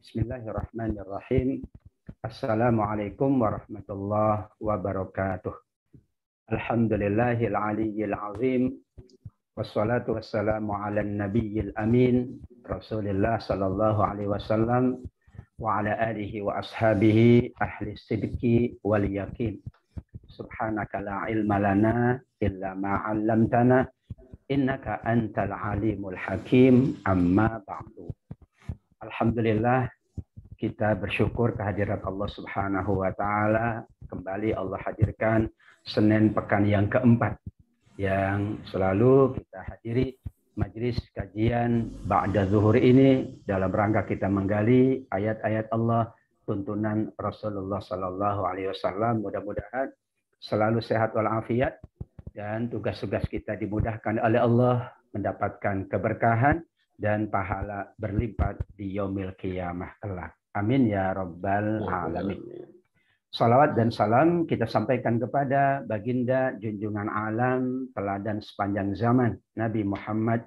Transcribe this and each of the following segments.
Bismillahirrahmanirrahim. Assalamualaikum warahmatullahi wabarakatuh. Alhamdulillahil aliyyil azim. Wassalatu wassalamu ala nabiyil amin. Rasulillah sallallahu alaihi wasallam wa ala alihi wa ashabihi ahli sidqi wal yakin. Subhanaka la ilma lana illa ma 'allamtana innaka antal alimul hakim. Amma ba'du. Alhamdulillah, kita bersyukur kehadirat Allah Subhanahu wa taala. Kembali Allah hadirkan Senin pekan yang keempat yang selalu kita hadiri majelis kajian ba'da zuhur ini dalam rangka kita menggali ayat-ayat Allah, tuntunan Rasulullah sallallahu alaihi wasallam. Mudah-mudahan selalu sehat walafiat dan tugas-tugas kita dimudahkan oleh Allah, mendapatkan keberkahan dan pahala berlipat di yaumil qiyamah kelak. Amin ya rabbal alamin. Salawat dan salam kita sampaikan kepada baginda junjungan alam, teladan sepanjang zaman, Nabi Muhammad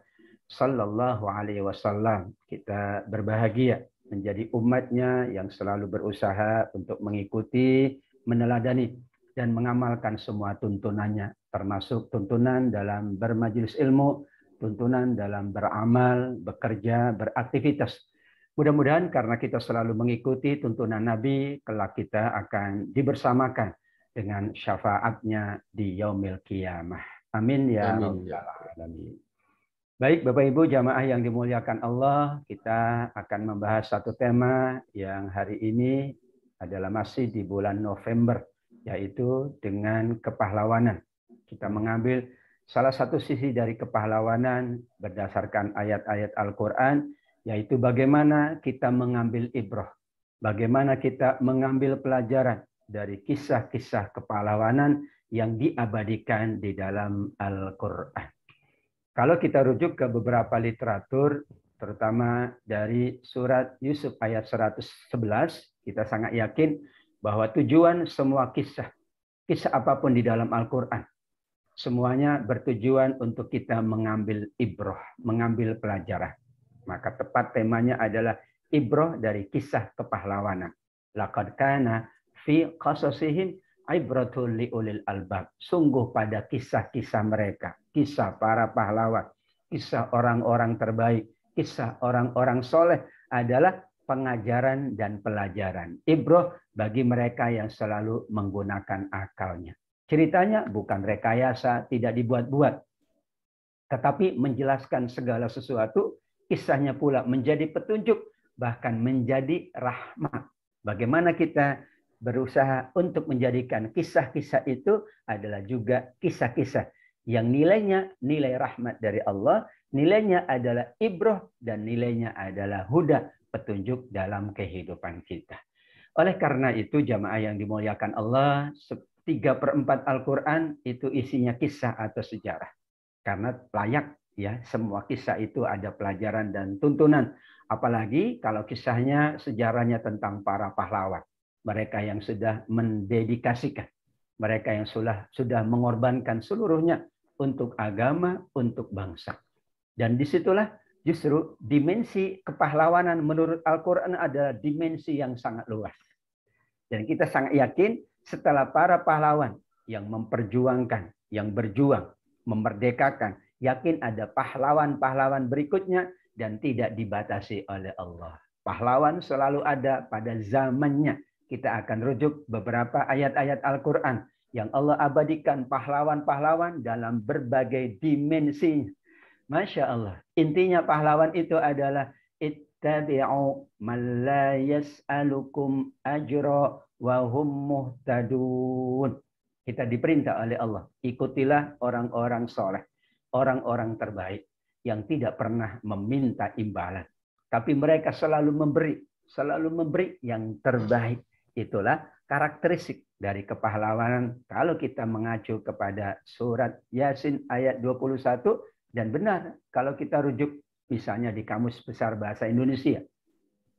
sallallahu alaihi wasallam. Kita berbahagia menjadi umatnya yang selalu berusaha untuk mengikuti, meneladani dan mengamalkan semua tuntunannya, termasuk tuntunan dalam bermajelis ilmu, tuntunan dalam beramal, bekerja, beraktivitas. Mudah-mudahan karena kita selalu mengikuti tuntunan Nabi, kelak kita akan dibersamakan dengan syafaatnya di yaumil qiyamah. Amin ya rabbal alamin. Baik Bapak Ibu jamaah yang dimuliakan Allah, kita akan membahas satu tema yang hari ini adalah masih di bulan November, yaitu dengan kepahlawanan. Kita mengambil salah satu sisi dari kepahlawanan berdasarkan ayat-ayat Al-Quran, yaitu bagaimana kita mengambil ibrah, bagaimana kita mengambil pelajaran dari kisah-kisah kepahlawanan yang diabadikan di dalam Al-Quran. Kalau kita rujuk ke beberapa literatur, terutama dari surat Yusuf ayat 111, kita sangat yakin bahwa tujuan semua kisah apapun di dalam Al-Quran, semuanya bertujuan untuk kita mengambil ibrah, mengambil pelajaran. Maka tepat temanya adalah ibrah dari kisah kepahlawanan. Laqad kana fi qasasihim ibratul liulil albab. Sungguh pada kisah-kisah mereka, kisah para pahlawan, kisah orang-orang terbaik, kisah orang-orang soleh adalah pengajaran dan pelajaran. Ibrah bagi mereka yang selalu menggunakan akalnya. Ceritanya bukan rekayasa, tidak dibuat-buat, tetapi menjelaskan segala sesuatu. Kisahnya pula menjadi petunjuk, bahkan menjadi rahmat. Bagaimana kita berusaha untuk menjadikan kisah-kisah itu adalah juga kisah-kisah yang nilainya nilai rahmat dari Allah, nilainya adalah ibrah, dan nilainya adalah huda, petunjuk dalam kehidupan kita. Oleh karena itu jamaah yang dimuliakan Allah, 3/4 Al-Quran itu isinya kisah atau sejarah. Karena layak ya, semua kisah itu ada pelajaran dan tuntunan. Apalagi kalau kisahnya, sejarahnya tentang para pahlawan. Mereka yang sudah mendedikasikan, mereka yang sudah mengorbankan seluruhnya untuk agama, untuk bangsa. Dan disitulah justru dimensi kepahlawanan menurut Al-Quran adalah dimensi yang sangat luas. Dan kita sangat yakin setelah para pahlawan yang memperjuangkan, yang berjuang, memerdekakan, yakin ada pahlawan-pahlawan berikutnya dan tidak dibatasi oleh Allah. Pahlawan selalu ada pada zamannya. Kita akan rujuk beberapa ayat-ayat Al-Quran yang Allah abadikan pahlawan-pahlawan dalam berbagai dimensinya. Masya Allah. Intinya pahlawan itu adalah ittabi'u man la yas'alukum ajra wa hum muhtadun. Kita diperintah oleh Allah, ikutilah orang-orang soleh, orang-orang terbaik yang tidak pernah meminta imbalan, tapi mereka selalu memberi yang terbaik. Itulah karakteristik dari kepahlawanan kalau kita mengacu kepada surat Yasin ayat 21, dan benar kalau kita rujuk misalnya di Kamus Besar Bahasa Indonesia.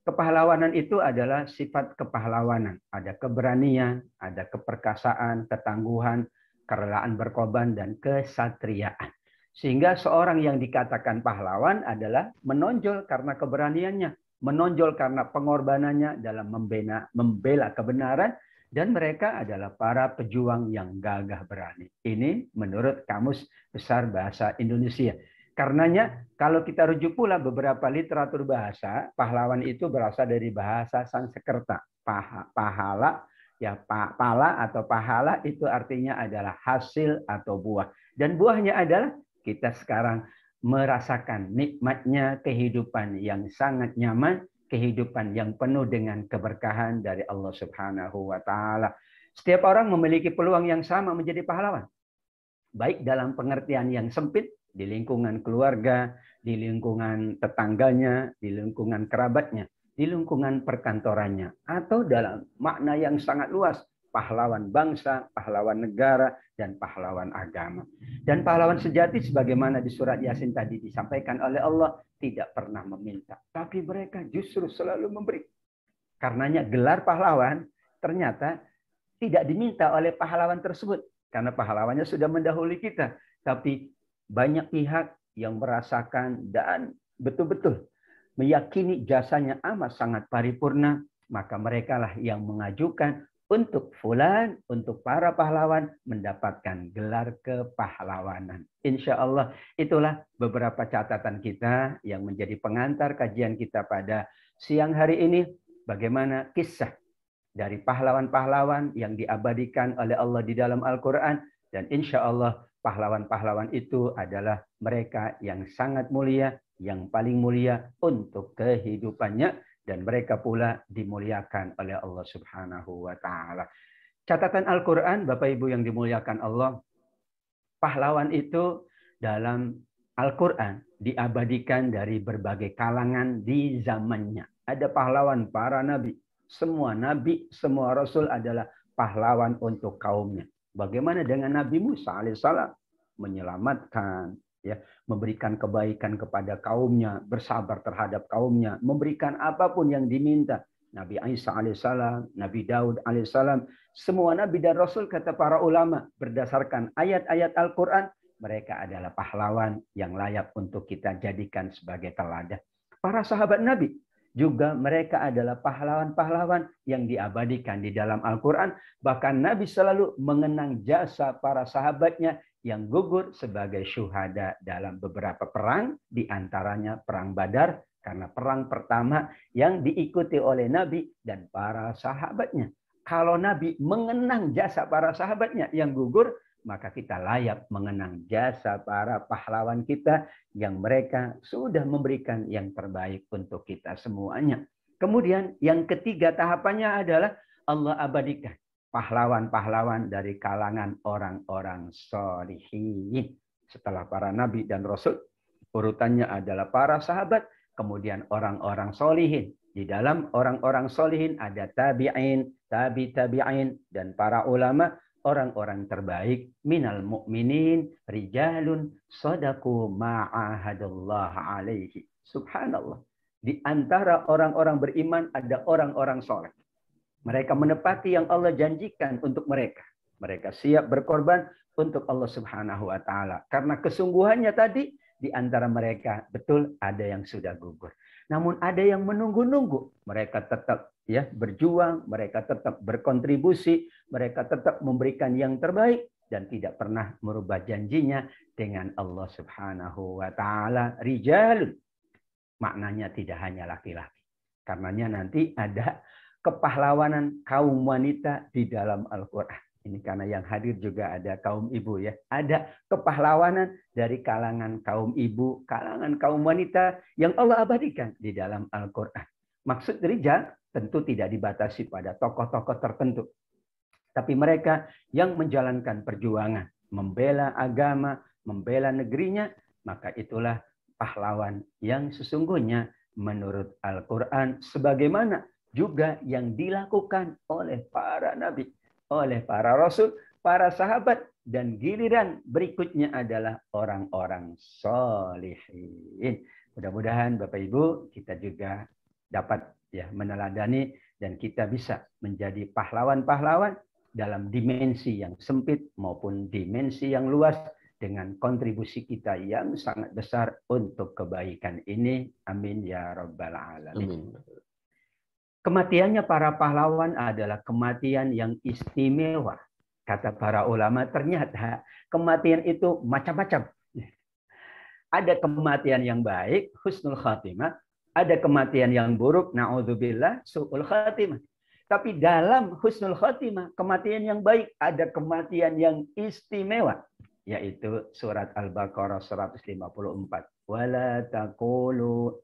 Kepahlawanan itu adalah sifat kepahlawanan. Ada keberanian, ada keperkasaan, ketangguhan, kerelaan berkorban, dan kesatriaan. Sehingga seorang yang dikatakan pahlawan adalah menonjol karena keberaniannya, menonjol karena pengorbanannya dalam membela kebenaran, dan mereka adalah para pejuang yang gagah berani. Ini menurut Kamus Besar Bahasa Indonesia. Karenanya kalau kita rujuk pula beberapa literatur bahasa, pahlawan itu berasal dari bahasa Sanskerta. Pahala, ya pala atau pahala itu artinya adalah hasil atau buah. Dan buahnya adalah kita sekarang merasakan nikmatnya kehidupan yang sangat nyaman, kehidupan yang penuh dengan keberkahan dari Allah Subhanahu wa taala. Setiap orang memiliki peluang yang sama menjadi pahlawan. Baik dalam pengertian yang sempit di lingkungan keluarga, di lingkungan tetangganya, di lingkungan kerabatnya, di lingkungan perkantorannya, atau dalam makna yang sangat luas, pahlawan bangsa, pahlawan negara, dan pahlawan agama. Dan pahlawan sejati sebagaimana di surat Yasin tadi disampaikan oleh Allah, tidak pernah meminta, tapi mereka justru selalu memberi. Karenanya gelar pahlawan ternyata tidak diminta oleh pahlawan tersebut, karena pahlawannya sudah mendahului kita. Tapi banyak pihak yang merasakan dan betul-betul meyakini jasanya amat sangat paripurna, maka mereka lah yang mengajukan untuk fulan, untuk para pahlawan mendapatkan gelar kepahlawanan. Insya Allah itulah beberapa catatan kita yang menjadi pengantar kajian kita pada siang hari ini. Bagaimana kisah dari pahlawan-pahlawan yang diabadikan oleh Allah di dalam Al-Quran. Dan insya Allah pahlawan-pahlawan itu adalah mereka yang sangat mulia, yang paling mulia untuk kehidupannya, dan mereka pula dimuliakan oleh Allah Subhanahu wa taala. Catatan Al-Qur'an, Bapak Ibu yang dimuliakan Allah, pahlawan itu dalam Al-Qur'an diabadikan dari berbagai kalangan di zamannya. Ada pahlawan para nabi. Semua nabi, semua rasul adalah pahlawan untuk kaumnya. Bagaimana dengan Nabi Musa alaihissalam? Menyelamatkan, ya, memberikan kebaikan kepada kaumnya, bersabar terhadap kaumnya, memberikan apapun yang diminta. Nabi Isa alaihissalam, Nabi Daud alaihissalam, semua nabi dan rasul kata para ulama berdasarkan ayat-ayat Al-Quran, mereka adalah pahlawan yang layak untuk kita jadikan sebagai teladan. Para sahabat Nabi juga mereka adalah pahlawan-pahlawan yang diabadikan di dalam Al-Quran. Bahkan Nabi selalu mengenang jasa para sahabatnya yang gugur sebagai syuhada dalam beberapa perang, di antaranya perang Badar, karena perang pertama yang diikuti oleh Nabi dan para sahabatnya. Kalau Nabi mengenang jasa para sahabatnya yang gugur, maka kita layak mengenang jasa para pahlawan kita yang mereka sudah memberikan yang terbaik untuk kita semuanya. Kemudian yang ketiga tahapannya adalah Allah abadikan pahlawan-pahlawan dari kalangan orang-orang sholihin. Setelah para nabi dan rasul, urutannya adalah para sahabat, kemudian orang-orang sholihin. Di dalam orang-orang sholihin ada tabi'in, tabi'in, dan para ulama, orang-orang terbaik, minal mu'minin rijalun sadaku ma'ahadullah alaihi. Subhanallah. Di antara orang-orang beriman ada orang-orang soleh. Mereka menepati yang Allah janjikan untuk mereka. Mereka siap berkorban untuk Allah Subhanahu wa taala. Karena kesungguhannya tadi di antara mereka betul ada yang sudah gugur. Namun ada yang menunggu-nunggu. Mereka tetap ya berjuang, mereka tetap berkontribusi, mereka tetap memberikan yang terbaik dan tidak pernah merubah janjinya dengan Allah Subhanahu wa taala. Rijalun maknanya tidak hanya laki-laki. Karenanya nanti ada kepahlawanan kaum wanita di dalam Al-Qur'an. Ini karena yang hadir juga ada kaum ibu ya. Ada kepahlawanan dari kalangan kaum ibu, kalangan kaum wanita yang Allah abadikan di dalam Al-Qur'an. Maksud rijal tentu tidak dibatasi pada tokoh-tokoh tertentu. Tapi mereka yang menjalankan perjuangan, membela agama, membela negerinya, maka itulah pahlawan yang sesungguhnya menurut Al-Quran, sebagaimana juga yang dilakukan oleh para nabi, oleh para rasul, para sahabat, dan giliran berikutnya adalah orang-orang sholihin. Mudah-mudahan Bapak Ibu kita juga dapat ya meneladani dan kita bisa menjadi pahlawan-pahlawan dalam dimensi yang sempit maupun dimensi yang luas, dengan kontribusi kita yang sangat besar untuk kebaikan ini. Amin ya rabbal alamin. Amin. Kematiannya para pahlawan adalah kematian yang istimewa. Kata para ulama, ternyata kematian itu macam-macam. Ada kematian yang baik, husnul khatimah. Ada kematian yang buruk, na'udzubillah, su'ul khatimah. Tapi dalam husnul khatimah, kematian yang baik, ada kematian yang istimewa. Yaitu surat Al-Baqarah 154. Wala taqulu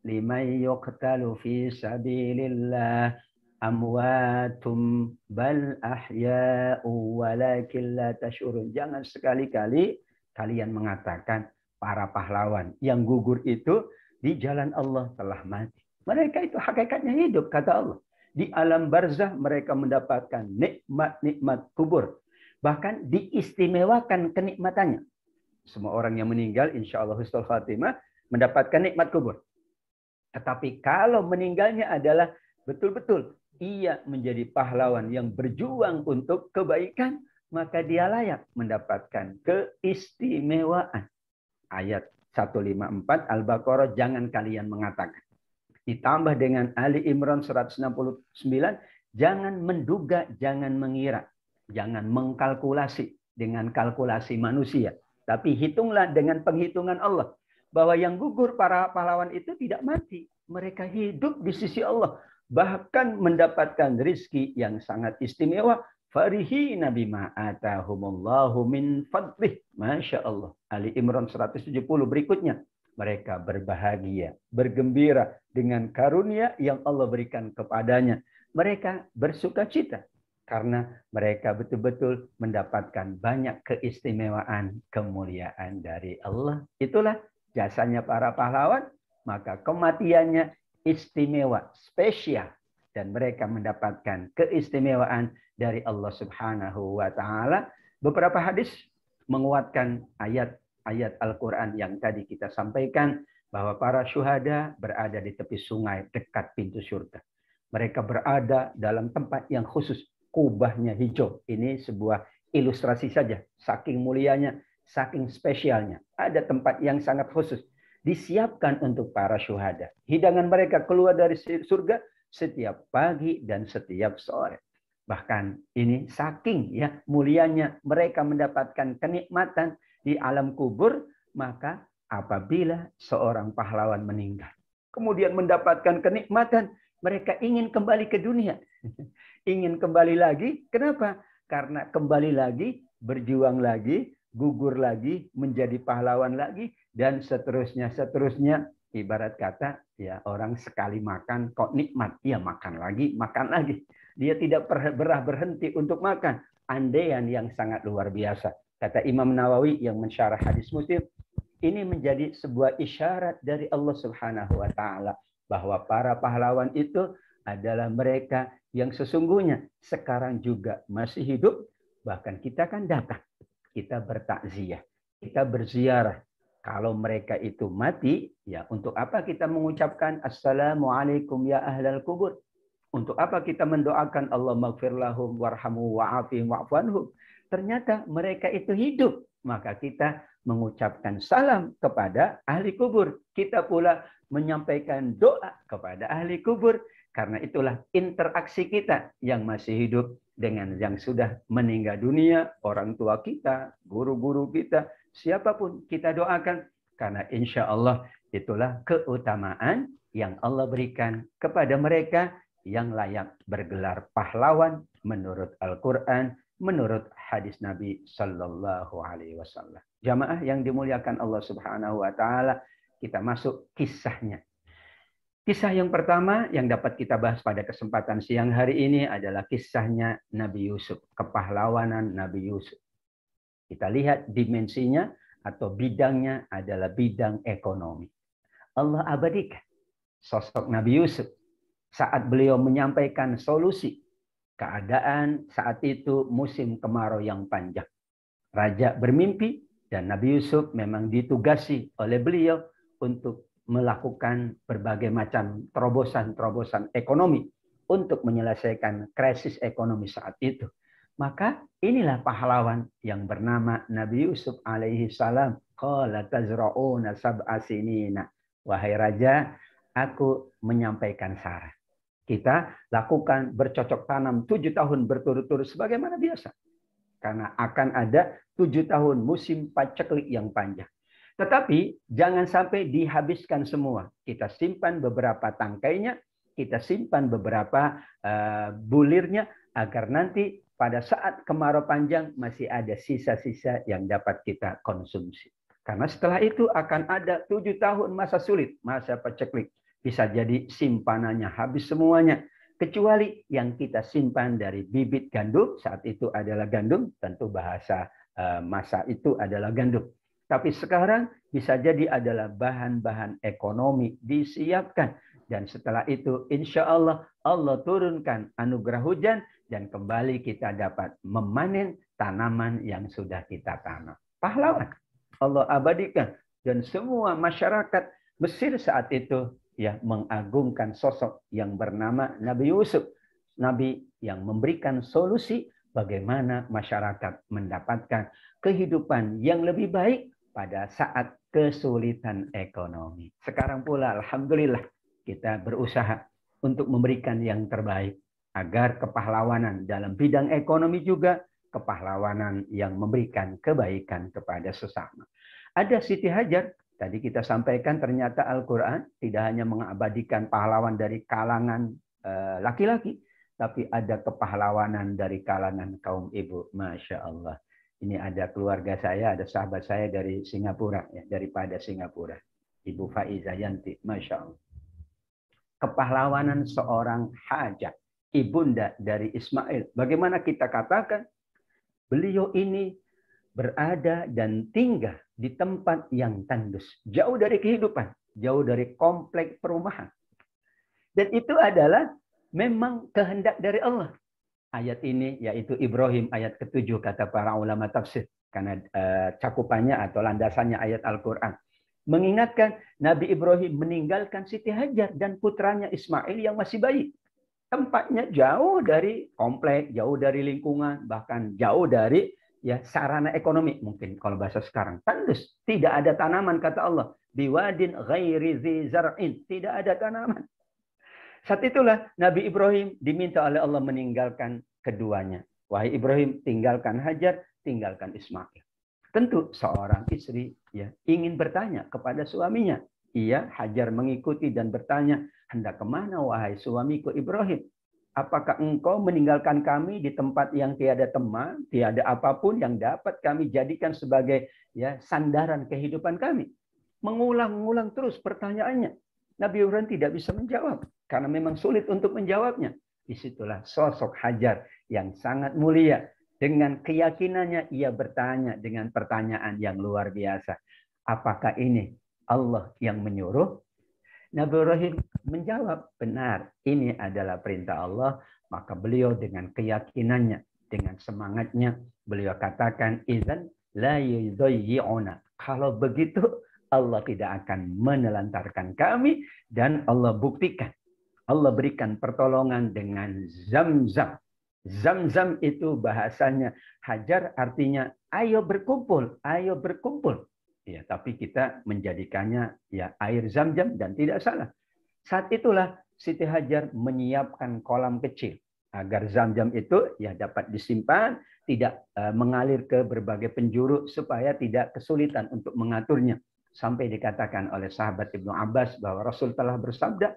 liman yuqtalu fi sabilillah amwatum bal ahya'u walakin la tash'urun. Jangan sekali-kali kalian mengatakan para pahlawan yang gugur itu di jalan Allah telah mati. Mereka itu hakikatnya hidup, kata Allah. Di alam barzah mereka mendapatkan nikmat-nikmat kubur. Bahkan diistimewakan kenikmatannya. Semua orang yang meninggal, insya Allah husnul khatimah, mendapatkan nikmat kubur. Tetapi kalau meninggalnya adalah betul-betul ia menjadi pahlawan yang berjuang untuk kebaikan, maka dia layak mendapatkan keistimewaan. Ayat 154 Al-Baqarah, jangan kalian mengatakan. Ditambah dengan Ali Imran 169, jangan menduga, jangan mengira, jangan mengkalkulasi dengan kalkulasi manusia. Tapi hitunglah dengan penghitungan Allah. Bahwa yang gugur para pahlawan itu tidak mati. Mereka hidup di sisi Allah. Bahkan mendapatkan rizki yang sangat istimewa. Farihina bima atahumullahu min fadlih. Masya Allah. Ali Imran 170 berikutnya. Mereka berbahagia, bergembira dengan karunia yang Allah berikan kepadanya. Mereka bersuka cita. Karena mereka betul-betul mendapatkan banyak keistimewaan, kemuliaan dari Allah. Itulah jasanya para pahlawan. Maka kematiannya istimewa, spesial. Dan mereka mendapatkan keistimewaan dari Allah Subhanahu wa Ta'ala. Beberapa hadis menguatkan ayat Al-Quran yang tadi kita sampaikan, bahwa para syuhada berada di tepi sungai dekat pintu surga. Mereka berada dalam tempat yang khusus, kubahnya hijau. Ini sebuah ilustrasi saja, saking mulianya, saking spesialnya. Ada tempat yang sangat khusus disiapkan untuk para syuhada. Hidangan mereka keluar dari surga setiap pagi dan setiap sore. Bahkan ini saking ya mulianya mereka mendapatkan kenikmatan di alam kubur, maka apabila seorang pahlawan meninggal, kemudian mendapatkan kenikmatan, mereka ingin kembali ke dunia. Ingin kembali lagi. Kenapa? Karena kembali lagi, berjuang lagi, gugur lagi, menjadi pahlawan lagi, dan seterusnya. Ibarat kata, ya orang sekali makan kok nikmat, ya makan lagi. Dia tidak pernah berhenti untuk makan. Andaian yang sangat luar biasa. Kata Imam Nawawi yang mensyarah hadis Muslim, ini menjadi sebuah isyarat dari Allah Subhanahu wa Ta'ala bahwa para pahlawan itu adalah mereka yang sesungguhnya sekarang juga masih hidup. Bahkan kita kan datang, kita bertakziah, kita berziarah. Kalau mereka itu mati, ya untuk apa kita mengucapkan Assalamualaikum ya ahlal kubur? Untuk apa kita mendoakan Allah maghfir lahum warhamu wa'afihim wa'fuanhum? Ternyata mereka itu hidup. Maka kita mengucapkan salam kepada ahli kubur. Kita pula menyampaikan doa kepada ahli kubur. Karena itulah interaksi kita yang masih hidup dengan yang sudah meninggal dunia, orang tua kita, guru-guru kita, siapapun kita doakan. Karena insya Allah itulah keutamaan yang Allah berikan kepada mereka yang layak bergelar pahlawan menurut Al-Quran, menurut hadis Nabi Sallallahu Alaihi Wasallam. Jamaah yang dimuliakan Allah Subhanahu Wa Taala, kita masuk kisahnya. Kisah yang pertama yang dapat kita bahas pada kesempatan siang hari ini adalah kisahnya Nabi Yusuf, kepahlawanan Nabi Yusuf. Kita lihat dimensinya atau bidangnya adalah bidang ekonomi. Allah abadikan sosok Nabi Yusuf saat beliau menyampaikan solusi keadaan saat itu musim kemarau yang panjang. Raja bermimpi dan Nabi Yusuf memang ditugasi oleh beliau untuk melakukan berbagai macam terobosan-terobosan ekonomi untuk menyelesaikan krisis ekonomi saat itu. Maka inilah pahlawan yang bernama Nabi Yusuf alaihi salam. Qala tazra'una sab'a sinina. Wahai raja, aku menyampaikan saran. Kita lakukan bercocok tanam 7 tahun berturut-turut sebagaimana biasa. Karena akan ada 7 tahun musim paceklik yang panjang. Tetapi jangan sampai dihabiskan semua. Kita simpan beberapa tangkainya, kita simpan beberapa bulirnya, agar nanti pada saat kemarau panjang masih ada sisa-sisa yang dapat kita konsumsi. Karena setelah itu akan ada 7 tahun masa sulit, masa paceklik. Bisa jadi simpanannya habis semuanya. Kecuali yang kita simpan dari bibit gandum, saat itu adalah gandum, tentu bahasa masa itu adalah gandum. Tapi sekarang bisa jadi adalah bahan-bahan ekonomi disiapkan. Dan setelah itu insya Allah, Allah turunkan anugerah hujan dan kembali kita dapat memanen tanaman yang sudah kita tanam. Pahlawan Allah abadikan. Dan semua masyarakat Mesir saat itu ya mengagungkan sosok yang bernama Nabi Yusuf. Nabi yang memberikan solusi bagaimana masyarakat mendapatkan kehidupan yang lebih baik pada saat kesulitan ekonomi. Sekarang pula alhamdulillah kita berusaha untuk memberikan yang terbaik agar kepahlawanan dalam bidang ekonomi juga kepahlawanan yang memberikan kebaikan kepada sesama. Ada Siti Hajar, tadi kita sampaikan ternyata Al-Quran tidak hanya mengabadikan pahlawan dari kalangan laki-laki, tapi ada kepahlawanan dari kalangan kaum ibu. Masya Allah. Ini ada keluarga saya, ada sahabat saya dari Singapura, ya, daripada Singapura. Ibu Faiza Yanti, Masya Allah. Kepahlawanan seorang Hajar, ibunda dari Ismail. Bagaimana kita katakan, beliau ini berada dan tinggal di tempat yang tandus. Jauh dari kehidupan, jauh dari kompleks perumahan. Dan itu adalah memang kehendak dari Allah. Ayat ini yaitu Ibrahim ayat ke-7 kata para ulama tafsir. Karena cakupannya atau landasannya ayat Al-Quran. Mengingatkan Nabi Ibrahim meninggalkan Siti Hajar dan putranya Ismail yang masih bayi. Tempatnya jauh dari komplek, jauh dari lingkungan, bahkan jauh dari ya sarana ekonomi mungkin kalau bahasa sekarang. Tandus, tidak ada tanaman kata Allah. Biwadin ghairi zi zar'in, tidak ada tanaman. Saat itulah Nabi Ibrahim diminta oleh Allah meninggalkan keduanya. Wahai Ibrahim, tinggalkan Hajar, tinggalkan Ismail. Tentu seorang istri ya ingin bertanya kepada suaminya. Ia Hajar mengikuti dan bertanya, hendak kemana wahai suamiku Ibrahim? Apakah engkau meninggalkan kami di tempat yang tiada teman, tiada apapun yang dapat kami jadikan sebagai ya sandaran kehidupan kami? Mengulang-ulang terus pertanyaannya. Nabi Ibrahim tidak bisa menjawab karena memang sulit untuk menjawabnya. Disitulah sosok Hajar yang sangat mulia. Dengan keyakinannya ia bertanya dengan pertanyaan yang luar biasa. Apakah ini Allah yang menyuruh? Nabi Ibrahim menjawab, benar, ini adalah perintah Allah. Maka beliau dengan keyakinannya, dengan semangatnya, beliau katakan, idzan la yudayyi'una. Kalau begitu, Allah tidak akan menelantarkan kami dan Allah buktikan. Allah berikan pertolongan dengan Zam-Zam. Zam-Zam itu bahasanya Hajar artinya ayo berkumpul, ayo berkumpul. Ya, tapi kita menjadikannya ya air Zam-Zam dan tidak salah. Saat itulah Siti Hajar menyiapkan kolam kecil agar Zam-Zam itu ya dapat disimpan, tidak mengalir ke berbagai penjuru supaya tidak kesulitan untuk mengaturnya. Sampai dikatakan oleh sahabat Ibnu Abbas bahwa Rasul telah bersabda,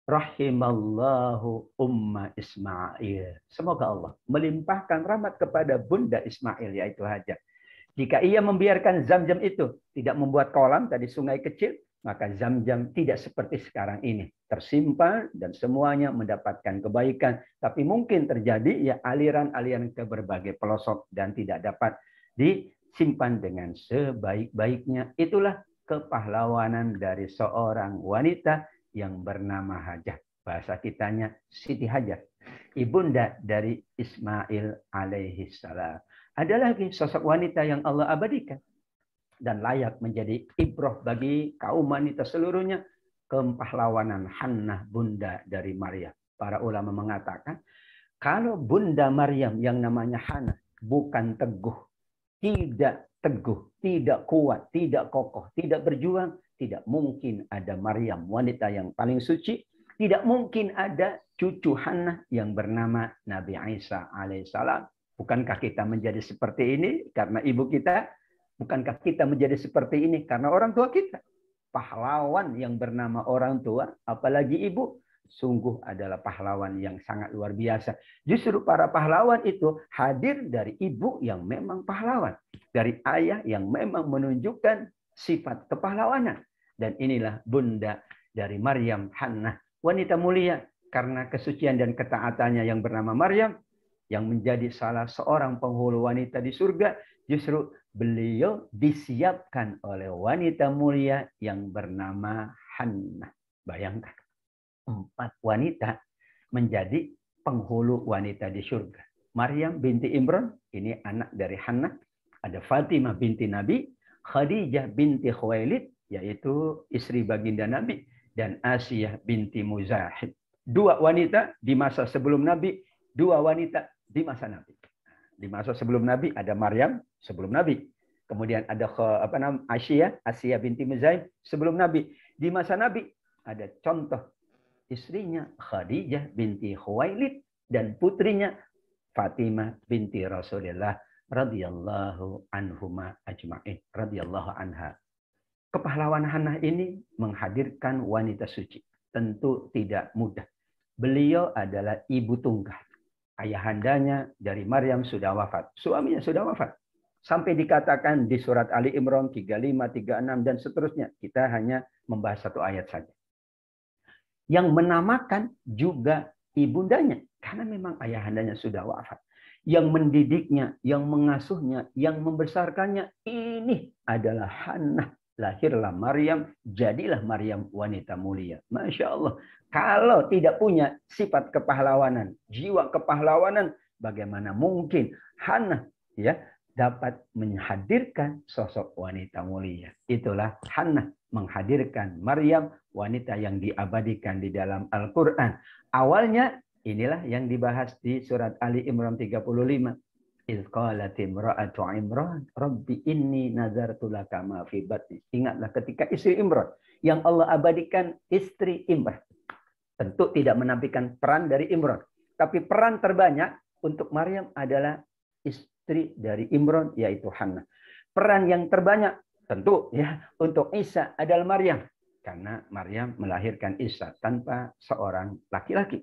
rahimallahu umma Ismail. Semoga Allah melimpahkan rahmat kepada bunda Ismail yaitu Hajar. Jika ia membiarkan Zam-Zam itu tidak membuat kolam tadi sungai kecil, maka Zam-Zam tidak seperti sekarang ini tersimpan dan semuanya mendapatkan kebaikan. Tapi mungkin terjadi ya aliran-aliran ke berbagai pelosok dan tidak dapat disimpan dengan sebaik-baiknya. Itulah kepahlawanan dari seorang wanita yang bernama Hajar. Bahasa kitanya Siti Hajar, ibunda dari Ismail alaihi salam. Ada lagi sosok wanita yang Allah abadikan dan layak menjadi ibrah bagi kaum wanita seluruhnya, kepahlawanan Hannah, bunda dari Maria. Para ulama mengatakan Kalau Bunda Maryam yang namanya Hana bukan tidak teguh, tidak kuat, tidak kokoh, tidak berjuang, tidak mungkin ada Maryam, wanita yang paling suci, tidak mungkin ada cucu Hana yang bernama Nabi Isa alaihissalam. Bukankah kita menjadi seperti ini karena ibu kita? Bukankah kita menjadi seperti ini karena orang tua kita? Pahlawan yang bernama orang tua, apalagi ibu, sungguh adalah pahlawan yang sangat luar biasa. Justru para pahlawan itu hadir dari ibu yang memang pahlawan, dari ayah yang memang menunjukkan sifat kepahlawanan. Dan inilah bunda dari Maryam, Hannah, wanita mulia karena kesucian dan ketaatannya yang bernama Maryam, yang menjadi salah seorang penghulu wanita di surga. Justru beliau disiapkan oleh wanita mulia yang bernama Hannah. Bayangkan, 4 wanita menjadi penghulu wanita di surga. Maryam binti Imran, ini anak dari Hannah. Ada Fatimah binti Nabi, Khadijah binti Khuwailid, yaitu istri baginda Nabi, dan Asiyah binti Muzahid. 2 wanita di masa sebelum Nabi, 2 wanita di masa Nabi. Di masa sebelum Nabi ada Maryam sebelum Nabi. Kemudian ada Asiyah binti Muzahid sebelum Nabi. Di masa Nabi ada contoh istrinya Khadijah binti Khuwailid dan putrinya Fatimah binti Rasulullah radhiyallahu anhuma ajma'in, radhiyallahu anha. Kepahlawan Hannah ini menghadirkan wanita suci. Tentu tidak mudah. Beliau adalah ibu tunggal. Ayahandanya dari Maryam sudah wafat. Suaminya sudah wafat. Sampai dikatakan di surat Ali Imran 35, 36 dan seterusnya. Kita hanya membahas 1 ayat saja. Yang menamakan juga ibundanya. Karena memang ayahandanya sudah wafat. Yang mendidiknya, yang mengasuhnya, yang membesarkannya, ini adalah Hannah. Lahirlah Maryam, jadilah Maryam wanita mulia. Masya Allah. Kalau tidak punya sifat kepahlawanan, jiwa kepahlawanan, bagaimana mungkin Hannah dapat menghadirkan sosok wanita mulia. Itulah Hannah menghadirkan Maryam, wanita yang diabadikan di dalam Al-Quran. Awalnya inilah yang dibahas di surat Ali Imran 35. إِذْ قَالَتِ امْرَأَةُ عِمْرَانَ رَبِّ إِنِّي نَذَرْتُ لَكَ مَا فِي بَطْنِي. Ingatlah ketika istri Imran yang Allah abadikan istri Imran. Tentu tidak menampilkan peran dari Imran, tapi peran terbanyak untuk Maryam adalah istri dari Imran, yaitu Hannah. Peran yang terbanyak tentu untuk Isa adalah Maryam, karena Maryam melahirkan Isa tanpa seorang laki-laki.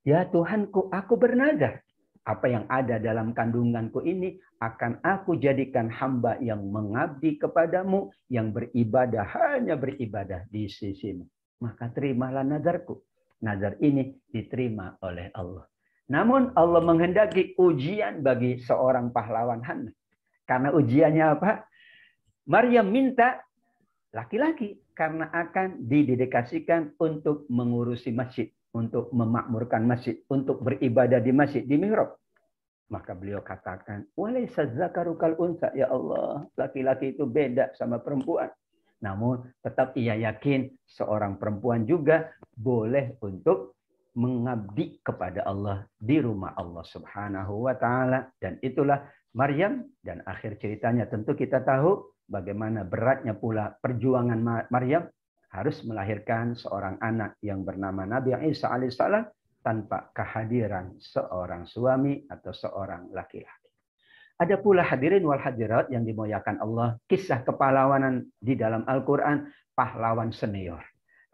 Ya Tuhanku, aku bernazar, apa yang ada dalam kandunganku ini akan aku jadikan hamba yang mengabdi kepadamu, yang beribadah, hanya beribadah di sisimu. Maka terimalah nazarku. Nazar ini diterima oleh Allah. Namun Allah menghendaki ujian bagi seorang pahlawan Hannah. Karena ujiannya apa? Maryam minta laki-laki karena akan didedikasikan untuk mengurusi masjid, untuk memakmurkan masjid, untuk beribadah di masjid, di mihrab. Maka beliau katakan, walaysa dzakaru kal unsa, ya Allah, laki-laki itu beda sama perempuan. Namun tetap ia yakin seorang perempuan juga boleh untuk mengabdi kepada Allah di rumah Allah Subhanahu wa taala, dan itulah Maryam. Dan akhir ceritanya tentu kita tahu bagaimana beratnya pula perjuangan Maryam harus melahirkan seorang anak yang bernama Nabi Isa alaihissalam tanpa kehadiran seorang suami atau seorang laki-laki. Ada pula hadirin wal hadirat yang dimuliakan Allah, kisah kepahlawanan di dalam Al-Quran, pahlawan senior.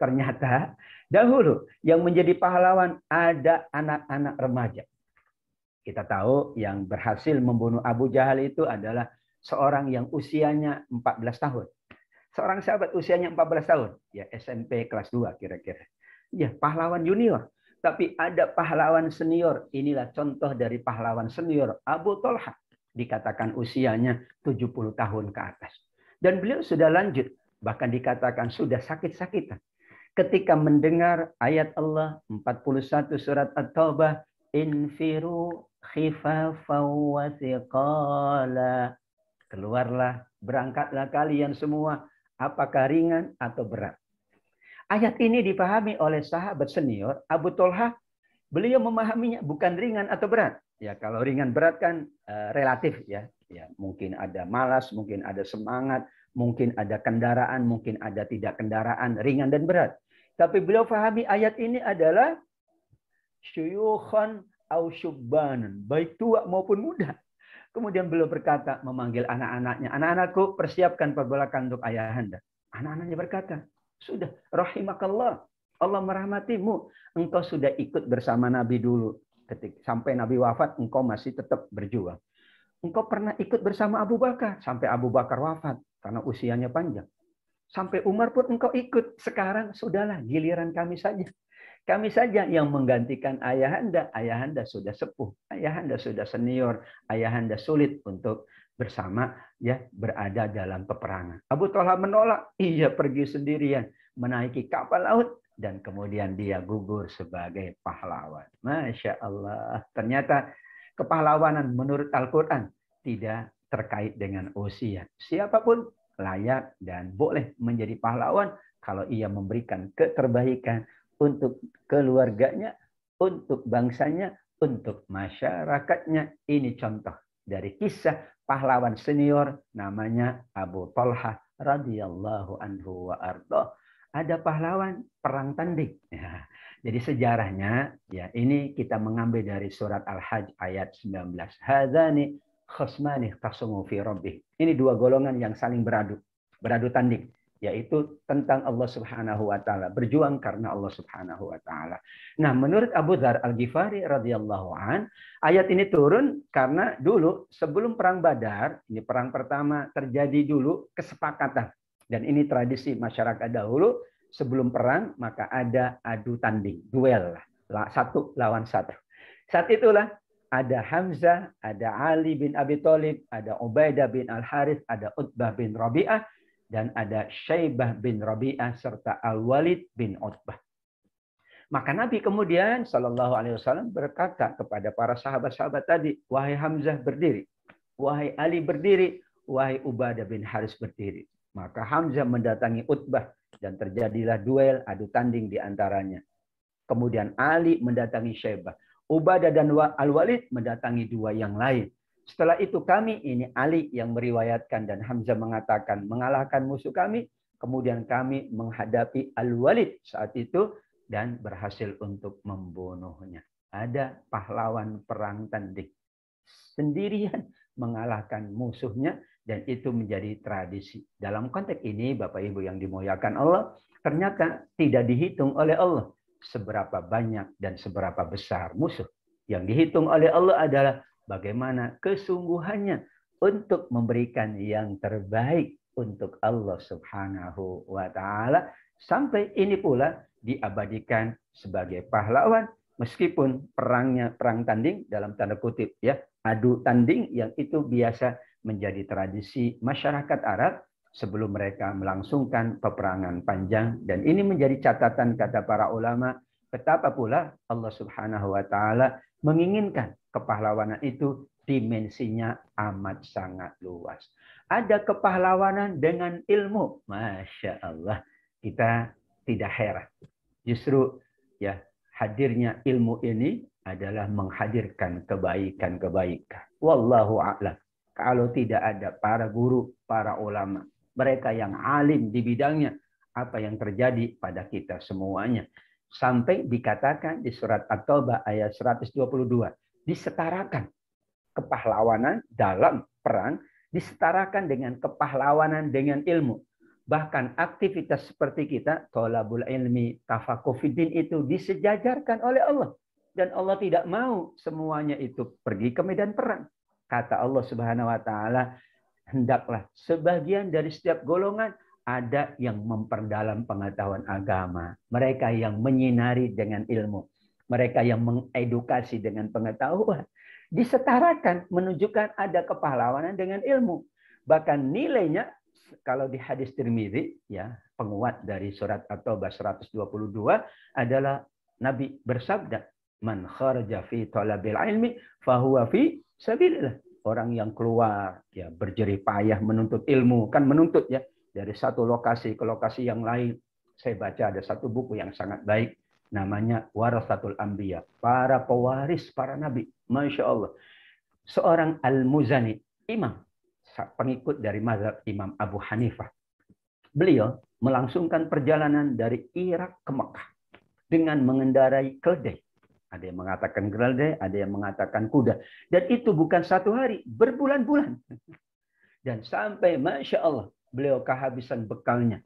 Ternyata dahulu yang menjadi pahlawan ada anak-anak remaja. Kita tahu yang berhasil membunuh Abu Jahal itu adalah seorang yang usianya 14 tahun. Seorang sahabat usianya 14 tahun. Ya SMP kelas 2 kira-kira. Ya pahlawan junior. Tapi ada pahlawan senior. Inilah contoh dari pahlawan senior. Abu Talha. Dikatakan usianya 70 tahun ke atas. Dan beliau sudah lanjut. Bahkan dikatakan sudah sakit-sakitan. Ketika mendengar ayat Allah 41 surat At-Taubah. Infiru khifafan wa thiqala. Keluarlah, berangkatlah kalian semua. Apakah ringan atau berat. Ayat ini dipahami oleh sahabat senior Abu Talha Beliau memahaminya bukan ringan atau berat. Ya, kalau ringan berat kan relatif ya. Ya, mungkin ada malas, mungkin ada semangat, mungkin ada kendaraan, mungkin ada tidak kendaraan, ringan dan berat. Tapi beliau pahami ayat ini adalah syuyukhan au syubbanan, baik tua maupun muda. Kemudian beliau berkata, memanggil anak-anaknya, anak-anakku persiapkan perbekalan untuk ayahanda. Anak-anaknya berkata, sudah, rahimakallah, Allah merahmatimu, engkau sudah ikut bersama Nabi dulu. Sampai Nabi wafat, engkau masih tetap berjuang. Engkau pernah ikut bersama Abu Bakar, sampai Abu Bakar wafat, karena usianya panjang. Sampai Umar pun engkau ikut, sekarang sudahlah, giliran kami saja. Kami saja yang menggantikan ayahanda. Ayahanda sudah sepuh, ayahanda sudah senior, ayahanda sulit untuk bersama ya berada dalam peperangan. Abu Talha menolak, ia pergi sendirian menaiki kapal laut dan kemudian dia gugur sebagai pahlawan. Masya Allah. Ternyata kepahlawanan menurut Al-Quran tidak terkait dengan usia. Siapapun layak dan boleh menjadi pahlawan kalau ia memberikan keterbaikan untuk keluarganya, untuk bangsanya, untuk masyarakatnya. Ini contoh dari kisah pahlawan senior namanya Abu Talha radhiyallahu anhu wa arda. Ada pahlawan perang tanding. Ya. Jadi sejarahnya ya ini kita mengambil dari surat Al-Hajj ayat 19. Hadzani khasmani khasumu fi rabbih. Ini dua golongan yang saling beradu tanding, yaitu tentang Allah Subhanahu wa taala, berjuang karena Allah Subhanahu wa taala. Nah, menurut Abu Dzar Al-Ghifari radhiyallahu an, ayat ini turun karena dulu sebelum perang Badar, ini perang pertama terjadi dulu kesepakatan. Dan ini tradisi masyarakat dahulu, sebelum perang maka ada adu tanding, duel lah, satu lawan satu. Saat itulah ada Hamzah, ada Ali bin Abi Thalib, ada Ubaidah bin Al-Harith, ada Utbah bin Rabi'ah, dan ada Syaibah bin Rabi'ah serta Al-Walid bin Utbah. Maka Nabi kemudian Shallallahu Alaihi Wasallam berkata kepada para sahabat-sahabat tadi, wahai Hamzah berdiri, wahai Ali berdiri, wahai Ubadah bin Haris berdiri. Maka Hamzah mendatangi Utbah dan terjadilah duel adu tanding di antaranya. Kemudian Ali mendatangi Syaibah, Ubadah dan Al-Walid mendatangi dua yang lain. Setelah itu kami, ini Ali yang meriwayatkan dan Hamzah mengatakan mengalahkan musuh kami. Kemudian kami menghadapi Al-Walid saat itu dan berhasil untuk membunuhnya. Ada pahlawan perang tanding. Sendirian mengalahkan musuhnya dan itu menjadi tradisi. Dalam konteks ini Bapak Ibu yang dimuliakan Allah, ternyata tidak dihitung oleh Allah seberapa banyak dan seberapa besar musuh. Yang dihitung oleh Allah adalah bagaimana kesungguhannya untuk memberikan yang terbaik untuk Allah Subhanahu wa taala, sampai ini pula diabadikan sebagai pahlawan meskipun perangnya perang tanding dalam tanda kutip ya, adu tanding yang itu biasa menjadi tradisi masyarakat Arab sebelum mereka melangsungkan peperangan panjang. Dan ini menjadi catatan kata para ulama betapa pula Allah Subhanahu wa taala menginginkan kepahlawanan itu dimensinya amat sangat luas. Ada kepahlawanan dengan ilmu. Masya Allah. Kita tidak heran. Justru ya hadirnya ilmu ini adalah menghadirkan kebaikan-kebaikan. Wallahu a'lam. Kalau tidak ada para guru, para ulama, mereka yang alim di bidangnya, apa yang terjadi pada kita semuanya. Sampai dikatakan di surat At-Taubah ayat 122, disetarakan kepahlawanan dalam perang, disetarakan dengan kepahlawanan dengan ilmu. Bahkan aktivitas seperti kita, thalabul ilmi, tafaqqufiddin itu disejajarkan oleh Allah. Dan Allah tidak mau semuanya itu pergi ke medan perang. Kata Allah Subhanahu wa taala, hendaklah sebagian dari setiap golongan ada yang memperdalam pengetahuan agama. Mereka yang menyinari dengan ilmu. Mereka yang mengedukasi dengan pengetahuan. Disetarakan menunjukkan ada kepahlawanan dengan ilmu. Bahkan nilainya kalau di hadis Tirmidzi ya, penguat dari surat At-Taubah 122 adalah Nabi bersabda, "Man kharaja fi talabil ilmi fahuwa fi sabilillah." Orang yang keluar ya berjerih payah menuntut ilmu, kan menuntut ya dari satu lokasi ke lokasi yang lain. Saya baca ada satu buku yang sangat baik Namanya warasatul anbiya, para pewaris para nabi. Masya Allah. Seorang Al-Muzani, imam, pengikut dari mazhab Imam Abu Hanifah. Beliau melangsungkan perjalanan dari Irak ke Mekah dengan mengendarai keledai. Ada yang mengatakan keledai, ada yang mengatakan kuda. Dan itu bukan satu hari, berbulan-bulan. Dan sampai Masya Allah, beliau kehabisan bekalnya.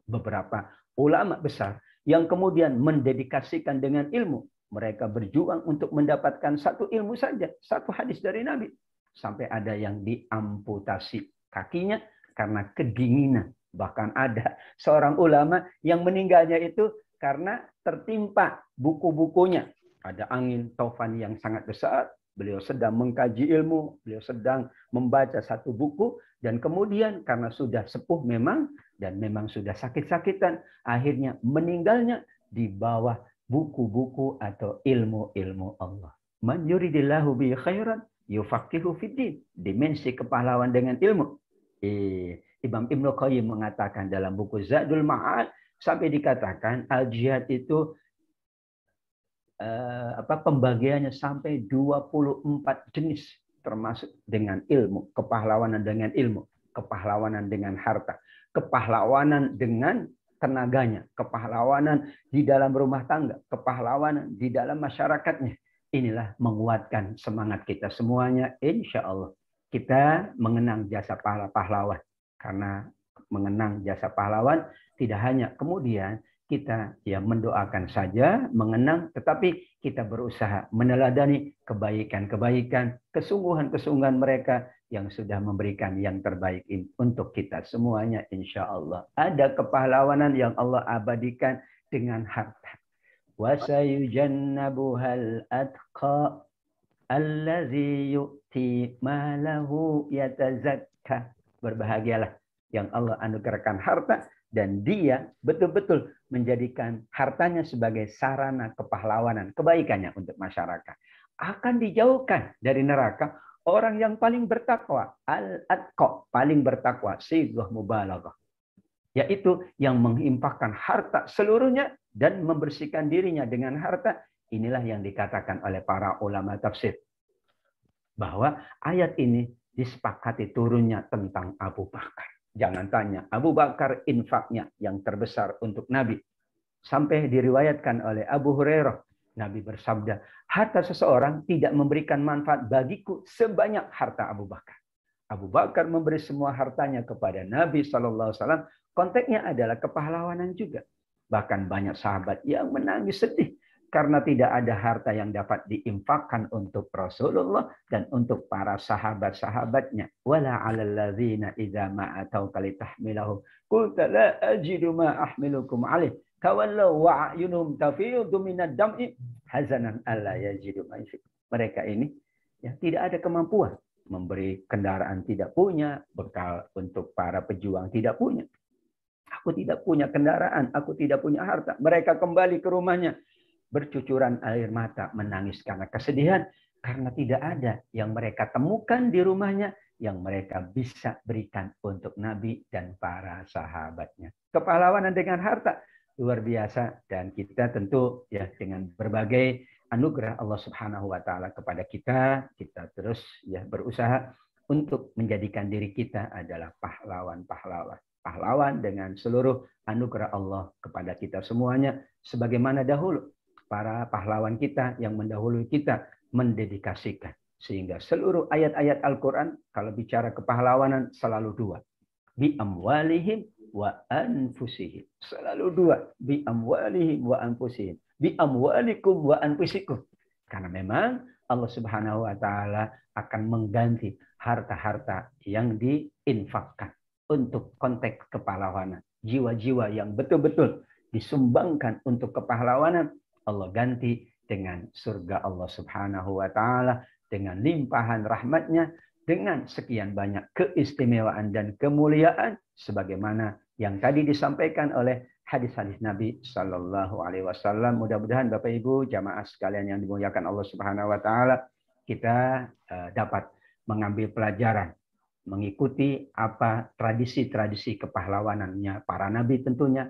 Beberapa ulama besar yang kemudian mendedikasikan dengan ilmu. Mereka berjuang untuk mendapatkan satu ilmu saja, satu hadis dari Nabi. Sampai ada yang diamputasi kakinya karena kedinginan. Bahkan ada seorang ulama yang meninggalnya itu karena tertimpa buku-bukunya. Ada angin taufan yang sangat besar. Beliau sedang mengkaji ilmu. Beliau sedang membaca satu buku. Dan kemudian karena sudah sepuh memang. Dan memang sudah sakit-sakitan. Akhirnya meninggalnya di bawah buku-buku atau ilmu-ilmu Allah. Man yuridillahu bi khairan yufaqihu fiddin. Dimensi kepahlawan dengan ilmu. Imam Ibnu Qayyim mengatakan dalam buku Zadul Ma'ad. Sampai dikatakan al-jihad itu pembagiannya sampai 24 jenis. Termasuk dengan ilmu. Kepahlawanan dengan ilmu. Kepahlawanan dengan harta. Kepahlawanan dengan tenaganya. Kepahlawanan di dalam rumah tangga. Kepahlawanan di dalam masyarakatnya. Inilah menguatkan semangat kita semuanya. Insya Allah. Kita mengenang jasa pahlawan. Karena mengenang jasa pahlawan tidak hanya kemudian kita ya mendoakan saja, mengenang, tetapi kita berusaha meneladani kebaikan-kebaikan, kesungguhan-kesungguhan mereka yang sudah memberikan yang terbaik untuk kita semuanya insya Allah. Ada kepahlawanan yang Allah abadikan dengan harta. Wa sayujannabuhal atqa allazi yu'ti malahu yatazakka. Berbahagialah yang Allah anugerahkan harta dan dia betul-betul menjadikan hartanya sebagai sarana kepahlawanan, kebaikannya untuk masyarakat. Akan dijauhkan dari neraka orang yang paling bertakwa, al-atqa, paling bertakwa, sighah mubalaghah. Yaitu yang menginfakkan harta seluruhnya dan membersihkan dirinya dengan harta. Inilah yang dikatakan oleh para ulama tafsir. Bahwa ayat ini disepakati turunnya tentang Abu Bakar. Jangan tanya, Abu Bakar infaknya yang terbesar untuk Nabi. Sampai diriwayatkan oleh Abu Hurairah. Nabi bersabda, harta seseorang tidak memberikan manfaat bagiku sebanyak harta Abu Bakar. Abu Bakar memberi semua hartanya kepada Nabi SAW. Konteksnya adalah kepahlawanan juga. Bahkan banyak sahabat yang menangis sedih. Karena tidak ada harta yang dapat diinfakkan untuk Rasulullah dan untuk para sahabat-sahabatnya. Wala 'alal ladzina idza ma atauka litahmilahu qulta la ajidu ma ahmilukum 'alaih tawallaw wa a'yunuhum tafidu minad dam'i hazanan alla yajidu ma yunfiqun. Mereka ini ya tidak ada kemampuan, memberi kendaraan tidak punya, bekal untuk para pejuang tidak punya. Aku tidak punya kendaraan, aku tidak punya harta. Mereka kembali ke rumahnya bercucuran air mata, menangis karena kesedihan, karena tidak ada yang mereka temukan di rumahnya yang mereka bisa berikan untuk Nabi dan para sahabatnya. Kepahlawanan dengan harta luar biasa, dan kita tentu ya dengan berbagai anugerah Allah Subhanahu wa taala kepada kita terus ya berusaha untuk menjadikan diri kita adalah pahlawan-pahlawan. Pahlawan dengan seluruh anugerah Allah kepada kita semuanya sebagaimana dahulu para pahlawan kita yang mendahului kita mendedikasikan. Sehingga seluruh ayat-ayat Al-Quran kalau bicara kepahlawanan selalu dua. Bi amwalihim wa anfusihim. Selalu dua. Bi amwalihim wa anfusihim. Bi amwalikum wa anfusikum. Karena memang Allah Subhanahu wa taala akan mengganti harta-harta yang diinfakkan untuk konteks kepahlawanan. Jiwa-jiwa yang betul-betul disumbangkan untuk kepahlawanan Allah ganti dengan surga Allah Subhanahu wa taala, dengan limpahan rahmatnya, dengan sekian banyak keistimewaan dan kemuliaan sebagaimana yang tadi disampaikan oleh hadis-hadis Nabi sallallahu alaihi wasallam. Mudah-mudahan Bapak Ibu jamaah sekalian yang dimuliakan Allah Subhanahu wa taala, kita dapat mengambil pelajaran, mengikuti apa tradisi-tradisi kepahlawanannya para nabi tentunya,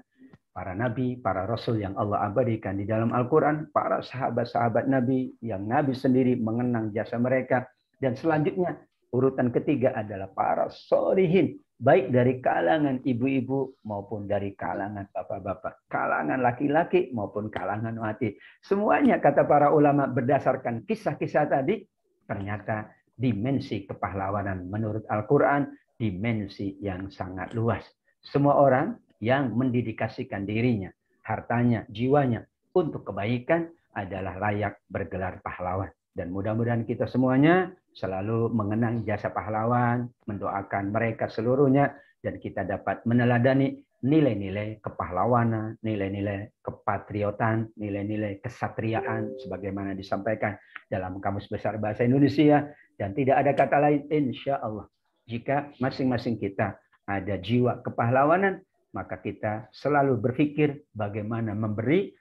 para nabi, para rasul yang Allah abadikan di dalam Al-Quran, para sahabat-sahabat Nabi yang Nabi sendiri mengenang jasa mereka. Dan selanjutnya, urutan ketiga adalah para sholihin, baik dari kalangan ibu-ibu maupun dari kalangan bapak-bapak, kalangan laki-laki maupun kalangan wanita. Semuanya kata para ulama berdasarkan kisah-kisah tadi, ternyata dimensi kepahlawanan menurut Al-Quran, dimensi yang sangat luas. Semua orang yang mendedikasikan dirinya, hartanya, jiwanya untuk kebaikan adalah layak bergelar pahlawan. Dan mudah-mudahan kita semuanya selalu mengenang jasa pahlawan, mendoakan mereka seluruhnya, dan kita dapat meneladani nilai-nilai kepahlawanan, nilai-nilai kepatriotan, nilai-nilai kesatriaan, sebagaimana disampaikan dalam Kamus Besar Bahasa Indonesia. Dan tidak ada kata lain, insya Allah. Jika masing-masing kita ada jiwa kepahlawanan, maka kita selalu berpikir bagaimana memberi,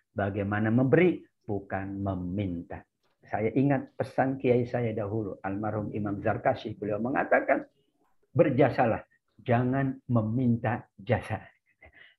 bukan meminta. Saya ingat pesan kiai saya dahulu, almarhum Imam Zarkashi, beliau mengatakan, berjasalah, jangan meminta jasa.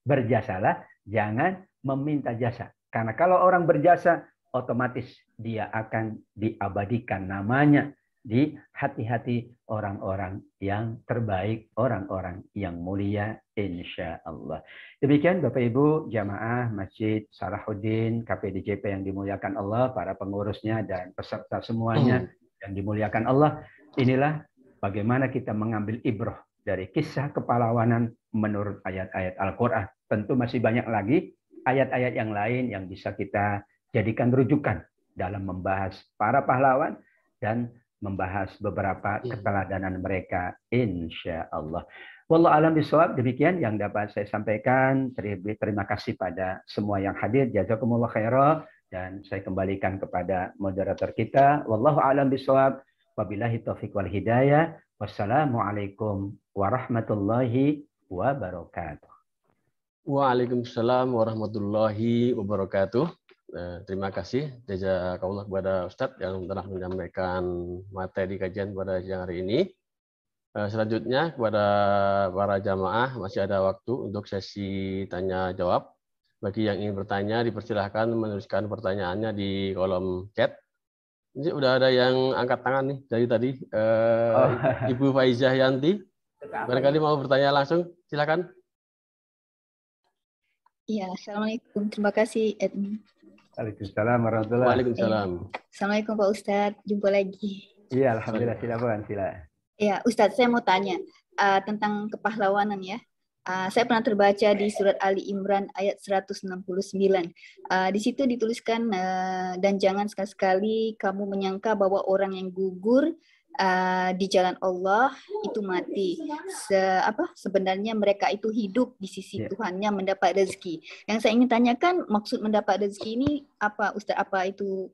Berjasalah, jangan meminta jasa. Karena kalau orang berjasa, otomatis dia akan diabadikan namanya di hati-hati orang-orang yang terbaik, orang-orang yang mulia, insya Allah. Demikian Bapak Ibu jamaah Masjid Salahuddin KPDJP yang dimuliakan Allah, para pengurusnya dan peserta semuanya yang dimuliakan Allah. Inilah bagaimana kita mengambil ibrah dari kisah kepahlawanan menurut ayat-ayat Al-Quran. Tentu masih banyak lagi ayat-ayat yang lain yang bisa kita jadikan rujukan dalam membahas para pahlawan dan membahas beberapa keteladanan mereka, insya Allah. Wallahu a'lam bishawab. Demikian yang dapat saya sampaikan. Terima kasih pada semua yang hadir. Jazakumullah khairan. Dan saya kembalikan kepada moderator kita. Wallahu a'lam bishawab. Wabillahi taufiq wal hidayah. Wassalamualaikum warahmatullahi wabarakatuh. Waalaikumsalam warahmatullahi wabarakatuh. Terima kasih jazakallah kepada Ustadz yang telah menyampaikan materi kajian pada siang hari ini. Selanjutnya kepada para jamaah masih ada waktu untuk sesi tanya jawab. Bagi yang ingin bertanya dipersilahkan menuliskan pertanyaannya di kolom chat. Ini udah ada yang angkat tangan nih dari tadi. Ibu Faizah Yanti. Barangkali mau bertanya langsung, silakan. Iya, assalamualaikum. Terima kasih admin. Waalaikumsalam warahmatullahi wabarakatuh. Waalaikumsalam. Assalamualaikum Pak Ustadz, jumpa lagi. Iya, alhamdulillah, silakan. Ya, Ustadz, saya mau tanya tentang kepahlawanan ya. Saya pernah terbaca di surat Ali Imran ayat 169. Di situ dituliskan dan jangan sekali-sekali kamu menyangka bahwa orang yang gugur di jalan Allah itu mati. Sebenarnya mereka itu hidup di sisi Tuhannya mendapat rezeki. Yang saya ingin tanyakan, maksud mendapat rezeki ini apa Ustaz? Apa itu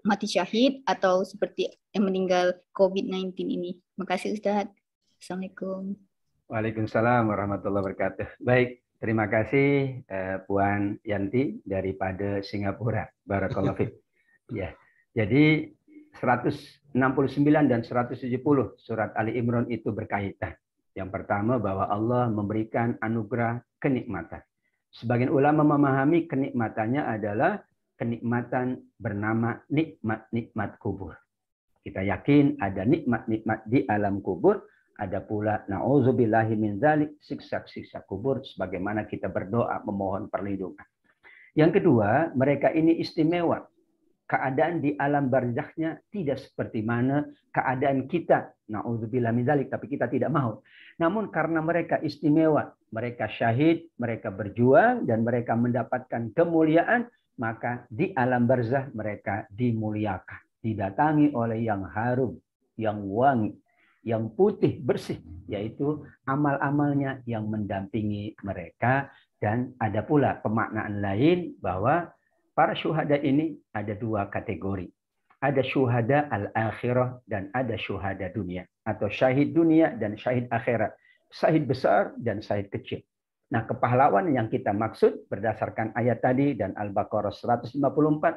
mati syahid atau seperti yang meninggal COVID-19 ini? Makasih Ustaz. Assalamualaikum. Waalaikumsalam warahmatullahi wabarakatuh. Baik, terima kasih Puan Yanti daripada Singapura. Barakallahu fiik. Ya. Jadi 169 dan 170 surat Ali Imran itu berkaitan. Yang pertama bahwa Allah memberikan anugerah kenikmatan. Sebagian ulama memahami kenikmatannya adalah kenikmatan bernama nikmat-nikmat kubur. Kita yakin ada nikmat-nikmat di alam kubur, ada pula na'udzubillahi min dzalik, siksa-siksa kubur sebagaimana kita berdoa memohon perlindungan. Yang kedua, mereka ini istimewa. Keadaan di alam barzakhnya tidak seperti mana keadaan kita. Na'udzubillah min dzalik, tapi kita tidak mau. Namun karena mereka istimewa, mereka syahid, mereka berjuang, dan mereka mendapatkan kemuliaan, maka di alam barzakh mereka dimuliakan. Didatangi oleh yang harum, yang wangi, yang putih, bersih, yaitu amal-amalnya yang mendampingi mereka. Dan ada pula pemaknaan lain bahwa para syuhada ini ada dua kategori. Ada syuhada al-akhirah dan ada syuhada dunia. Atau syahid dunia dan syahid akhirat. Syahid besar dan syahid kecil. Nah, kepahlawan yang kita maksud berdasarkan ayat tadi dan Al-Baqarah 154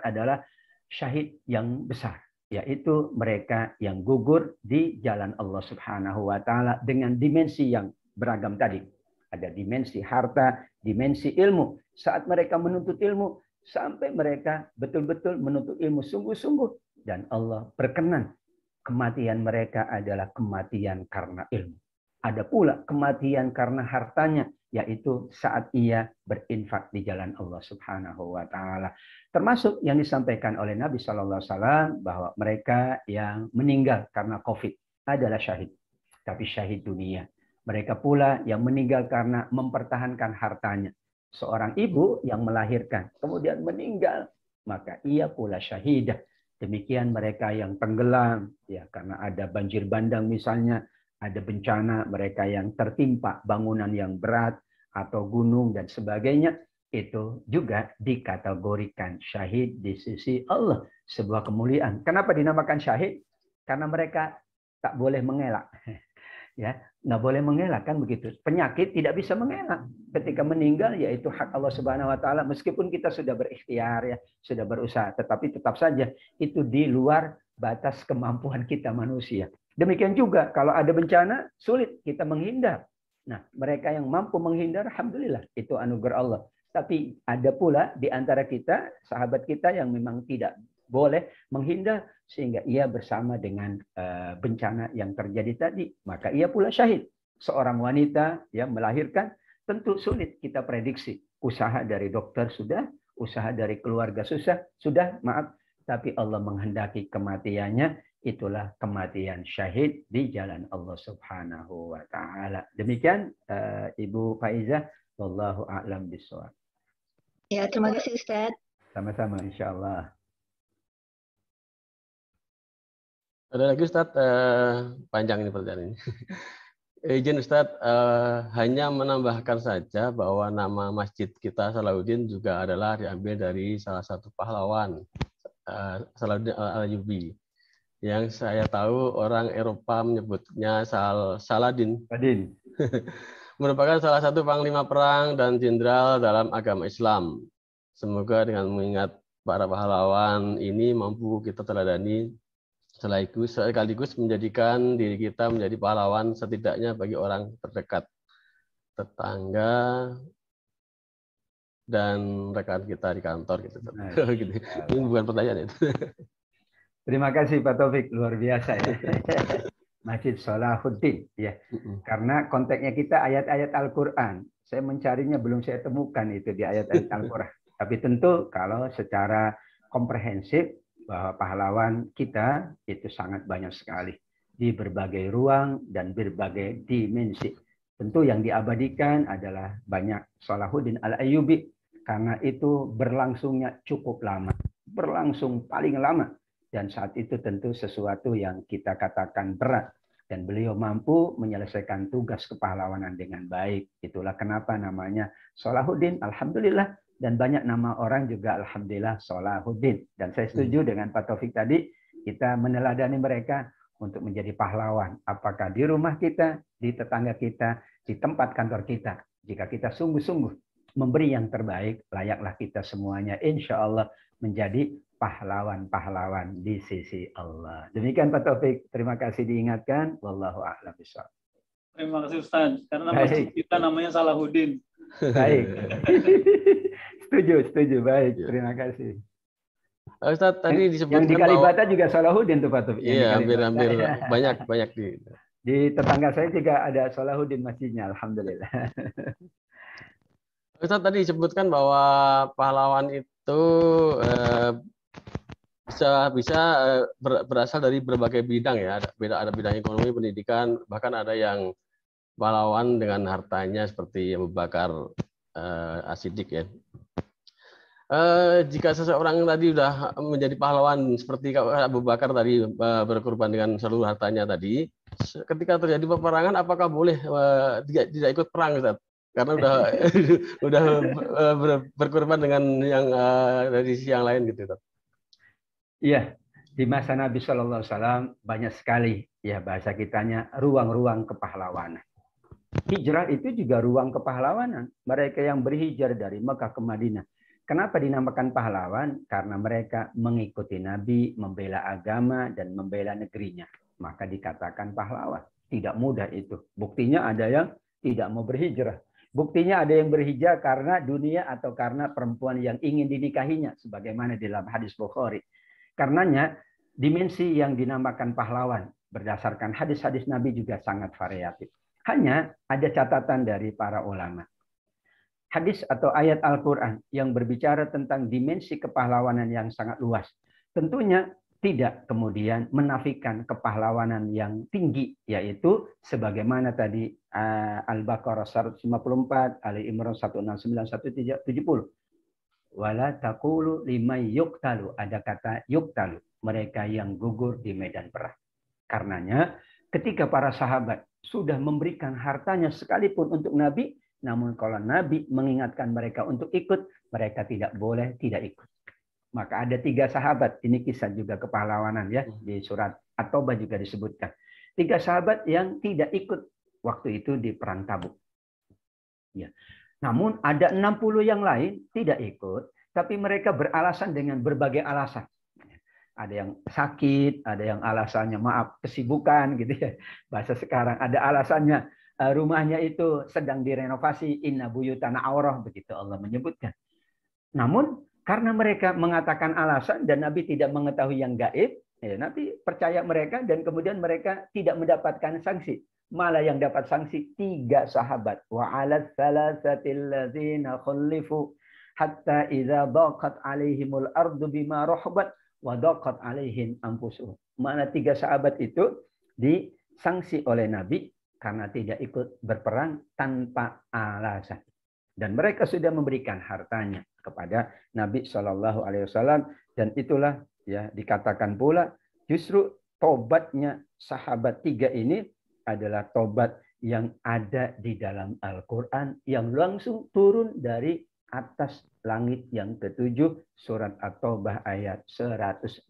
adalah syahid yang besar. Yaitu mereka yang gugur di jalan Allah Subhanahu wa Ta'ala dengan dimensi yang beragam tadi. Ada dimensi harta, dimensi ilmu. Saat mereka menuntut ilmu, sampai mereka betul-betul menuntut ilmu sungguh-sungguh. Dan Allah berkenan kematian mereka adalah kematian karena ilmu. Ada pula kematian karena hartanya, yaitu saat ia berinfak di jalan Allah Subhanahu wa taala. Termasuk yang disampaikan oleh Nabi sallallahu alaihi wasallam bahwa mereka yang meninggal karena Covid adalah syahid, tapi syahid dunia. Mereka pula yang meninggal karena mempertahankan hartanya. Seorang ibu yang melahirkan kemudian meninggal, maka ia pula syahidah. Demikian mereka yang tenggelam, ya karena ada banjir bandang misalnya, ada bencana, mereka yang tertimpa bangunan yang berat atau gunung dan sebagainya, itu juga dikategorikan syahid di sisi Allah, sebuah kemuliaan. Kenapa dinamakan syahid? Karena mereka tak boleh mengelak. Ya, nggak boleh mengelak kan begitu. Penyakit tidak bisa mengelak. Ketika meninggal yaitu hak Allah Subhanahu wa taala, meskipun kita sudah berikhtiar ya, sudah berusaha, tetapi tetap saja itu di luar batas kemampuan kita manusia. Demikian juga kalau ada bencana sulit kita menghindar. Nah, mereka yang mampu menghindar alhamdulillah itu anugerah Allah. Tapi ada pula di antara kita, sahabat kita yang memang tidak boleh menghindar sehingga ia bersama dengan bencana yang terjadi tadi, maka ia pula syahid. Seorang wanita yang melahirkan tentu sulit kita prediksi. Usaha dari dokter sudah, usaha dari keluarga sudah, maaf, tapi Allah menghendaki kematiannya, itulah kematian syahid di jalan Allah Subhanahu wa taala. Demikian Ibu Faizah, wallahu a'lam bishawab. Ya, terima kasih Ustaz. Sama-sama insyaallah. Ada lagi Ustadz, panjang ini pertanyaan ini. Izin Ustadz, hanya menambahkan saja bahwa nama masjid kita Salahuddin juga adalah diambil dari salah satu pahlawan, Salahuddin Al-Ayyubi. Yang saya tahu orang Eropa menyebutnya Saladin. Merupakan salah satu panglima perang dan jenderal dalam agama Islam. Semoga dengan mengingat para pahlawan ini mampu kita teladani, sekaligus menjadikan diri kita menjadi pahlawan setidaknya bagi orang terdekat, tetangga, dan rekan kita di kantor gitu. Gitu. Ini bukan pertanyaan itu. Terima kasih Pak Taufik, luar biasa ya. Masjid Salahuddin ya. Karena konteksnya kita ayat-ayat Al-Qur'an. Saya mencarinya belum saya temukan itu di ayat-ayat Al-Qur'an. Tapi tentu kalau secara komprehensif bahwa pahlawan kita itu sangat banyak sekali di berbagai ruang dan berbagai dimensi. Tentu yang diabadikan adalah banyak Salahuddin Al-Ayyubi karena itu berlangsungnya cukup lama, berlangsung paling lama, dan saat itu tentu sesuatu yang kita katakan berat dan beliau mampu menyelesaikan tugas kepahlawanan dengan baik. Itulah kenapa namanya Salahuddin, alhamdulillah. Dan banyak nama orang juga alhamdulillah Salahuddin. Dan saya setuju dengan Pak Taufik tadi, kita meneladani mereka untuk menjadi pahlawan. Apakah di rumah kita, di tetangga kita, di tempat kantor kita. Jika kita sungguh-sungguh memberi yang terbaik, layaklah kita semuanya insya Allah menjadi pahlawan-pahlawan di sisi Allah. Demikian Pak Taufik, terima kasih diingatkan. Wallahu a'lam bishawab. Terima kasih Ustaz, karena masjid kita namanya Salahuddin. Baik. Setuju, baik. Terima kasih. Ustaz tadi disebutkan yang di Kalibata juga Salahuddin tuh Pak Taufik. Iya, hampir-hampir banyak di tetangga saya juga ada Salahuddin masjidnya, alhamdulillah. Ustaz tadi disebutkan bahwa pahlawan itu bisa berasal dari berbagai bidang ya. Ada bidang ekonomi, pendidikan, bahkan ada yang pahlawan dengan hartanya seperti Abu Bakar As-Siddiq ya. Jika seseorang tadi sudah menjadi pahlawan seperti Abu Bakar tadi berkorban dengan seluruh hartanya tadi, ketika terjadi peperangan apakah boleh tidak ikut perang Ustaz? Karena udah berkorban dengan yang dari sisi yang lain gitu Ustaz. Iya, di masa Nabi Shallallahu Alaihi Wasallam banyak sekali ya bahasa kitanya ruang-ruang kepahlawanan. Hijrah itu juga ruang kepahlawanan. Mereka yang berhijrah dari Mekah ke Madinah. Kenapa dinamakan pahlawan? Karena mereka mengikuti Nabi, membela agama, dan membela negerinya. Maka dikatakan pahlawan. Tidak mudah itu. Buktinya ada yang tidak mau berhijrah. Buktinya ada yang berhijrah karena dunia atau karena perempuan yang ingin dinikahinya, sebagaimana di dalam hadis Bukhari. Karenanya dimensi yang dinamakan pahlawan berdasarkan hadis-hadis Nabi juga sangat variatif. Hanya ada catatan dari para ulama. Hadis atau ayat Al-Quran yang berbicara tentang dimensi kepahlawanan yang sangat luas. Tentunya tidak kemudian menafikan kepahlawanan yang tinggi, yaitu sebagaimana tadi Al-Baqarah 154, Ali Imran 169, 170. Wala taqulu liman yuqtalu, ada kata yuqtalu, mereka yang gugur di medan perang. Karenanya ketika para sahabat sudah memberikan hartanya sekalipun untuk Nabi, namun kalau Nabi mengingatkan mereka untuk ikut, mereka tidak boleh tidak ikut. Maka ada 3 sahabat, ini kisah juga kepahlawanan ya, di surat At-Taubah juga disebutkan. 3 sahabat yang tidak ikut waktu itu di perang Tabuk. Ya. Namun ada 60 yang lain tidak ikut, tapi mereka beralasan dengan berbagai alasan. Ada yang sakit, ada yang alasannya maaf kesibukan gitu ya. Bahasa sekarang ada alasannya rumahnya itu sedang direnovasi, inna buyutana aurah, begitu Allah menyebutkan. Namun karena mereka mengatakan alasan dan Nabi tidak mengetahui yang gaib, ya, Nabi percaya mereka dan kemudian mereka tidak mendapatkan sanksi. Malah yang dapat sanksi 3 sahabat. Wa 'alat thalathatil ladzina khulifu hatta idza daqat 'alaihimul ardu bima rahabat wa daqat 'alaihim anfusuhum. Mana 3 sahabat itu disanksi oleh Nabi karena tidak ikut berperang tanpa alasan. Dan mereka sudah memberikan hartanya kepada Nabi Shallallahu Alaihi Wasallam, dan itulah ya dikatakan pula justru tobatnya sahabat 3 ini adalah tobat yang ada di dalam Al-Quran yang langsung turun dari atas langit yang ke-7 surat At-Taubah ayat 118.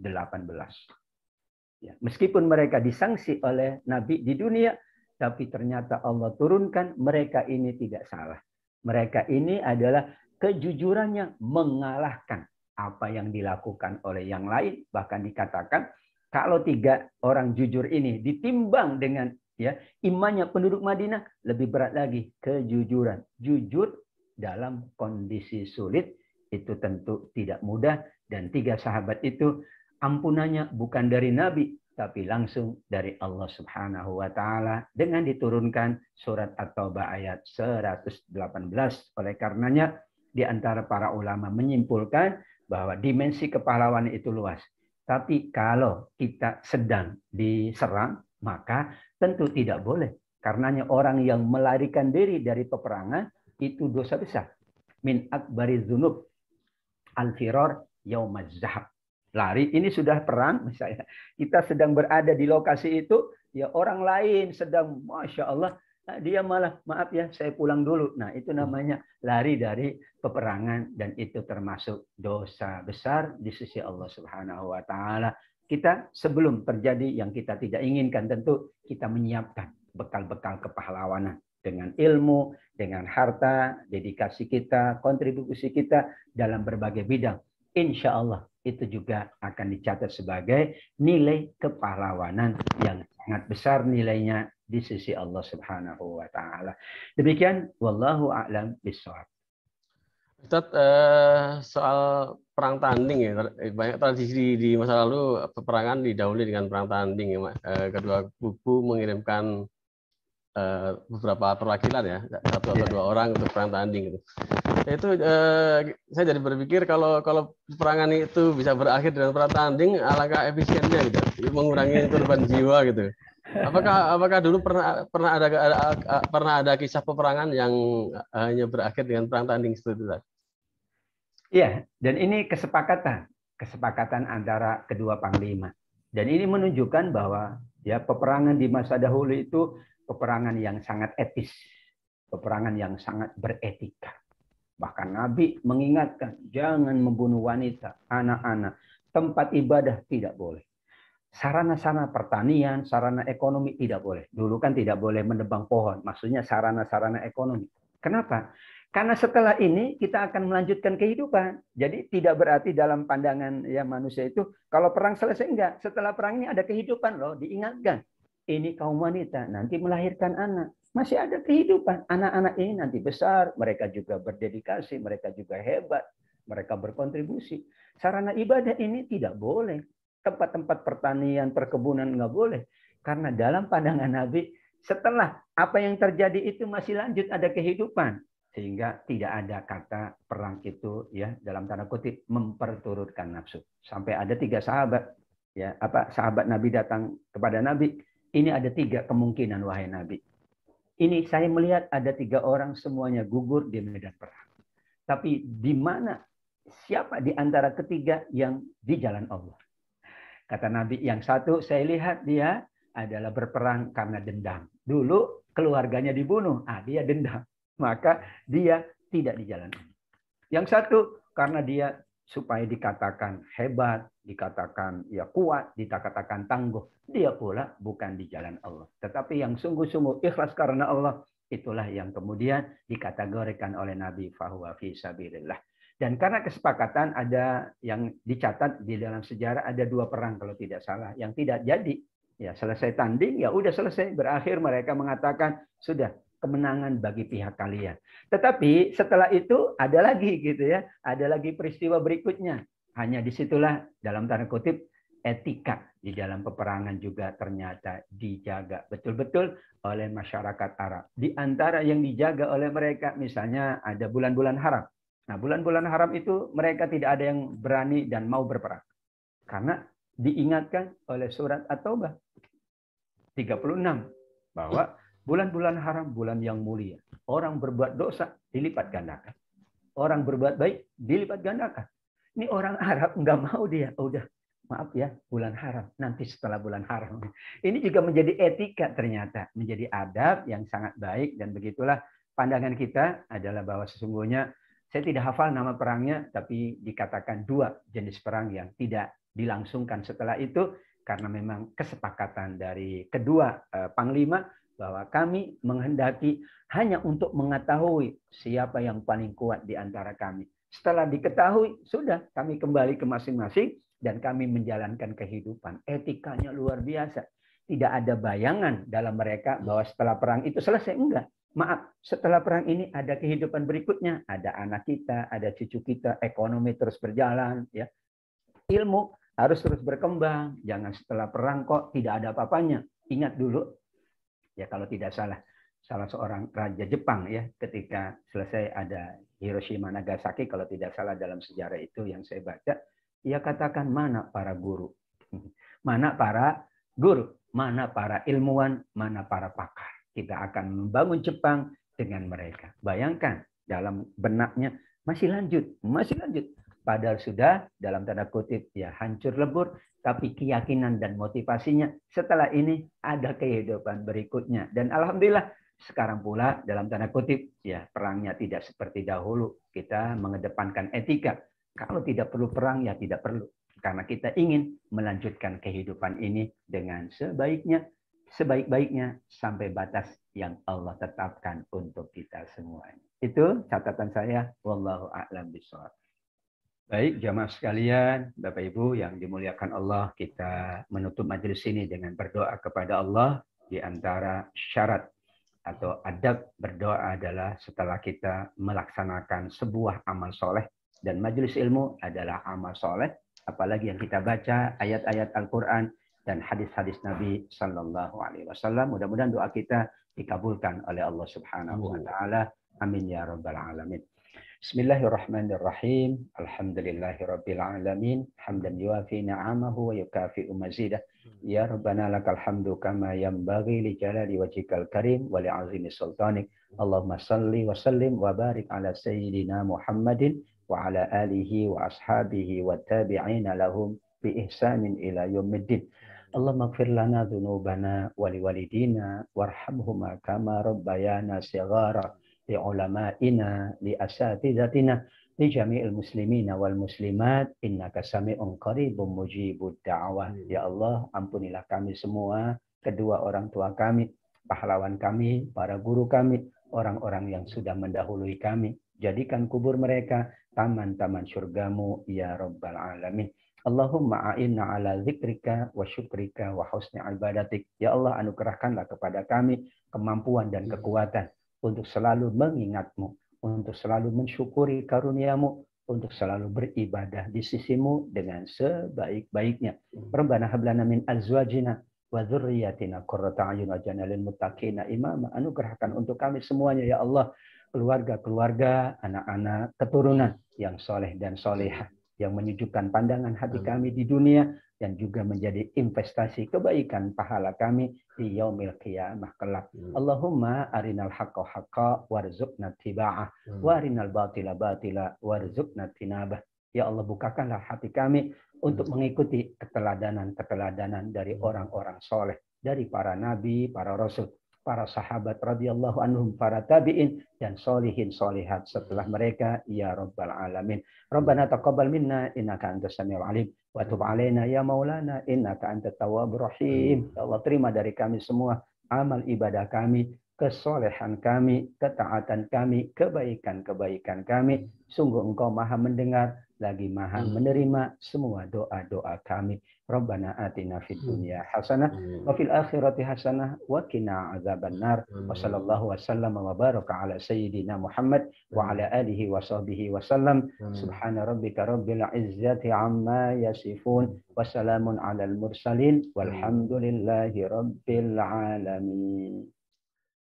Ya, meskipun mereka disanksi oleh Nabi di dunia, tapi ternyata Allah turunkan mereka ini tidak salah. Mereka ini adalah kejujurannya mengalahkan apa yang dilakukan oleh yang lain. Bahkan dikatakan kalau 3 orang jujur ini ditimbang dengan ya imannya penduduk Madinah, lebih berat lagi kejujuran. Jujur dalam kondisi sulit itu tentu tidak mudah, dan 3 sahabat itu ampunannya bukan dari Nabi tapi langsung dari Allah Subhanahu wa taala dengan diturunkan surat At-Taubah ayat 118. Oleh karenanya di antara para ulama menyimpulkan bahwa dimensi kepahlawanan itu luas. Tapi kalau kita sedang diserang, maka tentu tidak boleh. Karenanya orang yang melarikan diri dari peperangan itu dosa besar. Min akbariz dzunub al-firar yaumaz zahab. Lari, ini sudah perang misalnya. Kita sedang berada di lokasi itu, ya orang lain sedang, Masya Allah, dia malah, maaf ya, saya pulang dulu. Nah, itu namanya lari dari peperangan, dan itu termasuk dosa besar di sisi Allah Subhanahu wa taala. Kita sebelum terjadi yang kita tidak inginkan, tentu kita menyiapkan bekal-bekal kepahlawanan dengan ilmu, dengan harta, dedikasi kita, kontribusi kita dalam berbagai bidang. Insya Allah itu juga akan dicatat sebagai nilai kepahlawanan yang sangat besar nilainya di sisi Allah Subhanahu wa taala. Demikian, wallahu a'lam bishawab. Ustaz, soal perang tanding ya, banyak tradisi di masa lalu peperangan didahului dengan perang tanding ya, kedua kubu mengirimkan beberapa perwakilan ya, 1 atau 2 orang untuk perang tanding gitu. Itu saya jadi berpikir kalau peperangan itu bisa berakhir dengan perang tanding, alangkah efisiennya gitu, mengurangi korban jiwa gitu. Apakah dulu pernah ada kisah peperangan yang hanya berakhir dengan perang tanding seperti itu? Iya, dan ini kesepakatan antara kedua panglima. Dan ini menunjukkan bahwa ya peperangan di masa dahulu itu peperangan yang sangat etis, peperangan yang sangat beretika. Bahkan Nabi mengingatkan, jangan membunuh wanita, anak-anak, tempat ibadah tidak boleh. Sarana-sarana pertanian, sarana ekonomi tidak boleh. Dulu kan tidak boleh menebang pohon, maksudnya sarana-sarana ekonomi. Kenapa? Karena setelah ini kita akan melanjutkan kehidupan. Jadi tidak berarti dalam pandangan ya manusia itu, kalau perang selesai enggak. Setelah perang ini ada kehidupan loh, diingatkan. Ini kaum wanita, nanti melahirkan anak. masih ada kehidupan. Anak-anak ini nanti besar, mereka juga berdedikasi, mereka juga hebat, mereka berkontribusi. Sarana ibadah ini tidak boleh. Tempat-tempat pertanian, perkebunan nggak boleh. Karena dalam pandangan Nabi, setelah apa yang terjadi itu masih lanjut ada kehidupan. Sehingga tidak ada kata perang itu ya dalam tanda kutip memperturutkan nafsu. Sampai ada 3 sahabat ya sahabat Nabi datang kepada Nabi, ini ada 3 kemungkinan wahai Nabi. Ini saya melihat ada 3 orang semuanya gugur di medan perang. Tapi di mana siapa di antara ketiga yang di jalan Allah? Kata Nabi, yang satu saya lihat dia adalah berperang karena dendam. Dulu keluarganya dibunuh, dia dendam. Maka dia tidak di jalan Allah. Yang satu karena dia supaya dikatakan hebat, dikatakan ya kuat, dikatakan tangguh. Dia pula bukan di jalan Allah. Tetapi yang sungguh-sungguh ikhlas karena Allah, itulah yang kemudian dikategorikan oleh Nabi fahuwa fi sabilillah. Dan karena kesepakatan ada yang dicatat di dalam sejarah ada 2 perang kalau tidak salah. Yang tidak jadi, ya selesai tanding, ya udah selesai. Berakhir mereka mengatakan sudah kemenangan bagi pihak kalian. Tetapi setelah itu ada lagi gitu ya, ada lagi peristiwa berikutnya. Hanya disitulah dalam tanda kutip etika di dalam peperangan juga ternyata dijaga betul-betul oleh masyarakat Arab. Di antara yang dijaga oleh mereka misalnya ada bulan-bulan haram. Nah, bulan-bulan haram itu mereka tidak ada yang berani dan mau berperang. Karena diingatkan oleh surat At-Taubah 36 bahwa bulan-bulan haram, bulan yang mulia. Orang berbuat dosa dilipat gandakan. Orang berbuat baik dilipat gandakan. Ini orang Arab nggak mau dia. Udah, maaf ya, bulan haram. Nanti setelah bulan haram. Ini juga menjadi etika ternyata. Menjadi adab yang sangat baik. Dan begitulah pandangan kita adalah bahwa sesungguhnya, saya tidak hafal nama perangnya, tapi dikatakan 2 jenis perang yang tidak dilangsungkan setelah itu. Karena memang kesepakatan dari kedua panglima, bahwa kami menghendaki hanya untuk mengetahui siapa yang paling kuat di antara kami. Setelah diketahui, sudah kami kembali ke masing-masing dan kami menjalankan kehidupan. Etikanya luar biasa. Tidak ada bayangan dalam mereka bahwa setelah perang itu selesai. Enggak. Maaf, setelah perang ini ada kehidupan berikutnya. Ada anak kita, ada cucu kita, ekonomi terus berjalan. Ya. Ilmu harus terus berkembang. Jangan setelah perang kok tidak ada apa-apanya. Ingat dulu, ya kalau tidak salah seorang raja Jepang ya ketika selesai ada Hiroshima Nagasaki, kalau tidak salah dalam sejarah itu yang saya baca, ia katakan mana para guru, mana para guru, mana para ilmuwan, mana para pakar. Kita akan membangun Jepang dengan mereka. Bayangkan dalam benaknya masih lanjut. Padahal sudah dalam tanda kutip ya hancur lebur, tapi keyakinan dan motivasinya setelah ini ada kehidupan berikutnya. Dan alhamdulillah sekarang pula dalam tanda kutip ya perangnya tidak seperti dahulu. Kita mengedepankan etika. Kalau tidak perlu perang ya tidak perlu. Karena kita ingin melanjutkan kehidupan ini dengan sebaik-baiknya sampai batas yang Allah tetapkan untuk kita semuanya. Itu catatan saya. Wallahu a'lam bishawab. Baik, jamaah sekalian, Bapak Ibu yang dimuliakan Allah, kita menutup majelis ini dengan berdoa kepada Allah. Di antara syarat atau adab berdoa adalah setelah kita melaksanakan sebuah amal soleh, dan majelis ilmu adalah amal soleh, apalagi yang kita baca ayat-ayat Al-Quran dan hadis-hadis Nabi Sallallahu Alaihi Wasallam. Mudah-mudahan doa kita dikabulkan oleh Allah Subhanahu Wa Taala. Amin ya Rabbal Alamin. Bismillahirrahmanirrahim. Alhamdulillahirabbil alamin. Hamdan yuafi ni'amahu wa yukafi'u mazidah. Ya Rabbana lakal hamdu kama yanbaghi li jalali wajhikal karim wa li 'azimi sultanik. Allahumma salli wa sallim wa barik ala sayyidina Muhammadin wa ala alihi wa ashabihi wa tabi'ina lahum bi ihsanin ila yaumiddin. Allahumma ighfir lana dzunubana wa li walidina warhamhuma kama rabbayana shighara. Li ulama'ina, li asatidatina, li jami'il muslimina wal muslimat, innaka sami'un qaribun mujibud da'wah. Ya Allah, ampunilah kami semua, kedua orang tua kami, pahlawan kami, para guru kami, orang-orang yang sudah mendahului kami. Jadikan kubur mereka taman-taman surgamu, ya Rabbal Alamin. Allahumma a'inna ala zikrika wa syukrika wa husni ibadatik. Ya Allah, anugerahkanlah kepada kami kemampuan dan kekuatan untuk selalu mengingatmu, untuk selalu mensyukuri karuniamu, untuk selalu beribadah di sisimu dengan sebaik-baiknya. Rabbana hablana min azwajina wa dzurriyyatina qurrata a'yun waj'alna lil muttaqina imama. Anugerahkan untuk kami semuanya ya Allah, keluarga-keluarga, anak-anak, keturunan yang soleh dan solehah, yang menyejukkan pandangan hati kami di dunia dan juga menjadi investasi kebaikan pahala kami di yaumil qiyamah kelak. Allahumma arinal haqqa haqqa warzuqna tiba'ah wa arinal batila batila warzuqna tinabah. Ya Allah, bukakanlah hati kami untuk mengikuti keteladanan-keteladanan dari orang-orang soleh, dari para nabi, para rasul, para sahabat radhiyallahu anhum, para tabi'in dan solihin solihat setelah mereka ya rabbal alamin. Rabbana taqabbal minna innaka antas samiul alim wa tub alaina ya maulana innaka antat tawwabur rahim. Ya Allah, terima dari kami semua amal ibadah kami, kesolehan kami, ketaatan kami, kebaikan-kebaikan kami. Sungguh Engkau Maha mendengar lagi Maha menerima semua doa-doa kami. Rabbana atina fid dunya hasanah wa fil akhirati hasanah wa qina adzabannar. Wa sallallahu wasallam wa baraka ala sayyidina Muhammad wa ala alihi wa sahbihi wasallam. Subhana rabbika rabbil izzati amma yasifun wa salamun alal mursalin walhamdulillahi rabbil alamin.